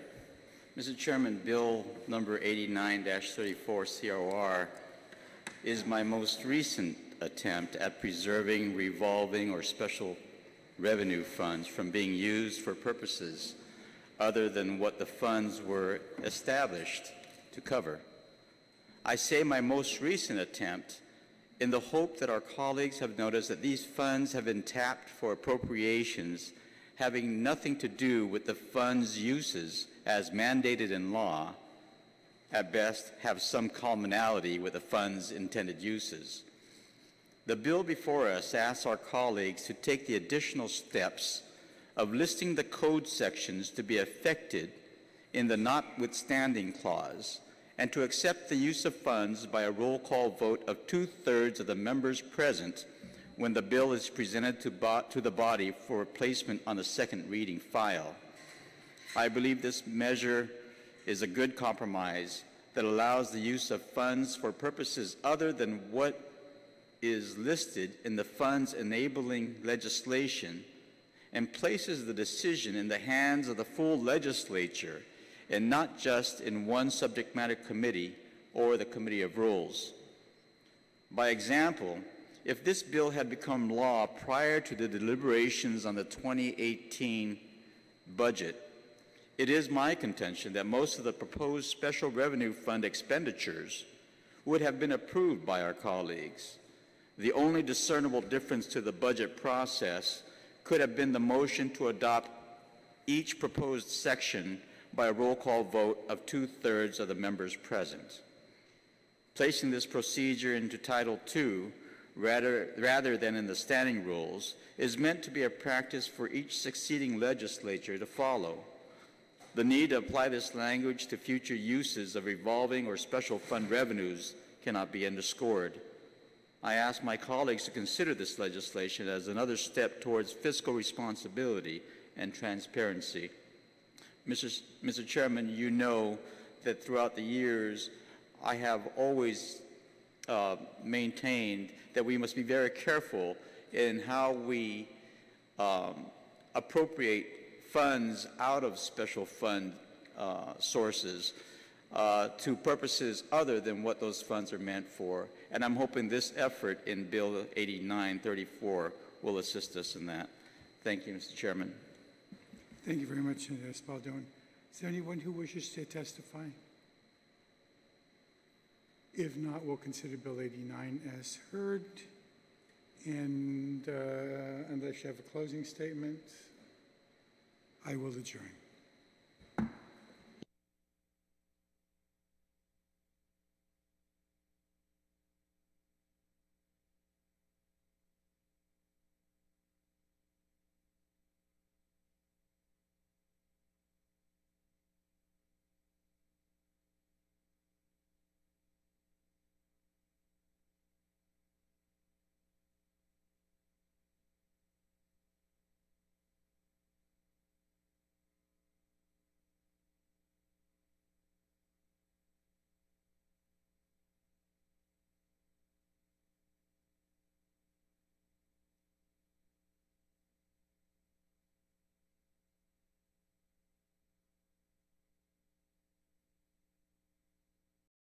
Mr. Chairman, Bill number 89-34 CRR is my most recent attempt at preserving revolving or special revenue funds from being used for purposes other than what the funds were established to cover. I say my most recent attempt in the hope that our colleagues have noticed that these funds have been tapped for appropriations having nothing to do with the fund's uses as mandated in law, at best have some commonality with the fund's intended uses. The bill before us asks our colleagues to take the additional steps of listing the code sections to be affected in the notwithstanding clause and to accept the use of funds by a roll call vote of 2/3 of the members present when the bill is presented to the body for placement on the second reading file. I believe this measure is a good compromise that allows the use of funds for purposes other than what is listed in the fund's enabling legislation and places the decision in the hands of the full legislature and not just in one subject matter committee or the Committee of Rules. By example, if this bill had become law prior to the deliberations on the 2018 budget, it is my contention that most of the proposed special revenue fund expenditures would have been approved by our colleagues. The only discernible difference to the budget process could have been the motion to adopt each proposed section by a roll call vote of 2/3 of the members present. Placing this procedure into Title II rather than in the standing rules is meant to be a practice for each succeeding legislature to follow. The need to apply this language to future uses of revolving or special fund revenues cannot be underscored. I ask my colleagues to consider this legislation as another step towards fiscal responsibility and transparency. Mr. Chairman, you know that throughout the years, I have always maintained that we must be very careful in how we appropriate funds out of special fund sources to purposes other than what those funds are meant for. And I'm hoping this effort in Bill 8934 will assist us in that. Thank you, Mr. Chairman. Thank you very much, Senator Espaldon. Is there anyone who wishes to testify? If not, we'll consider Bill 89 as heard. And unless you have a closing statement, I will adjourn.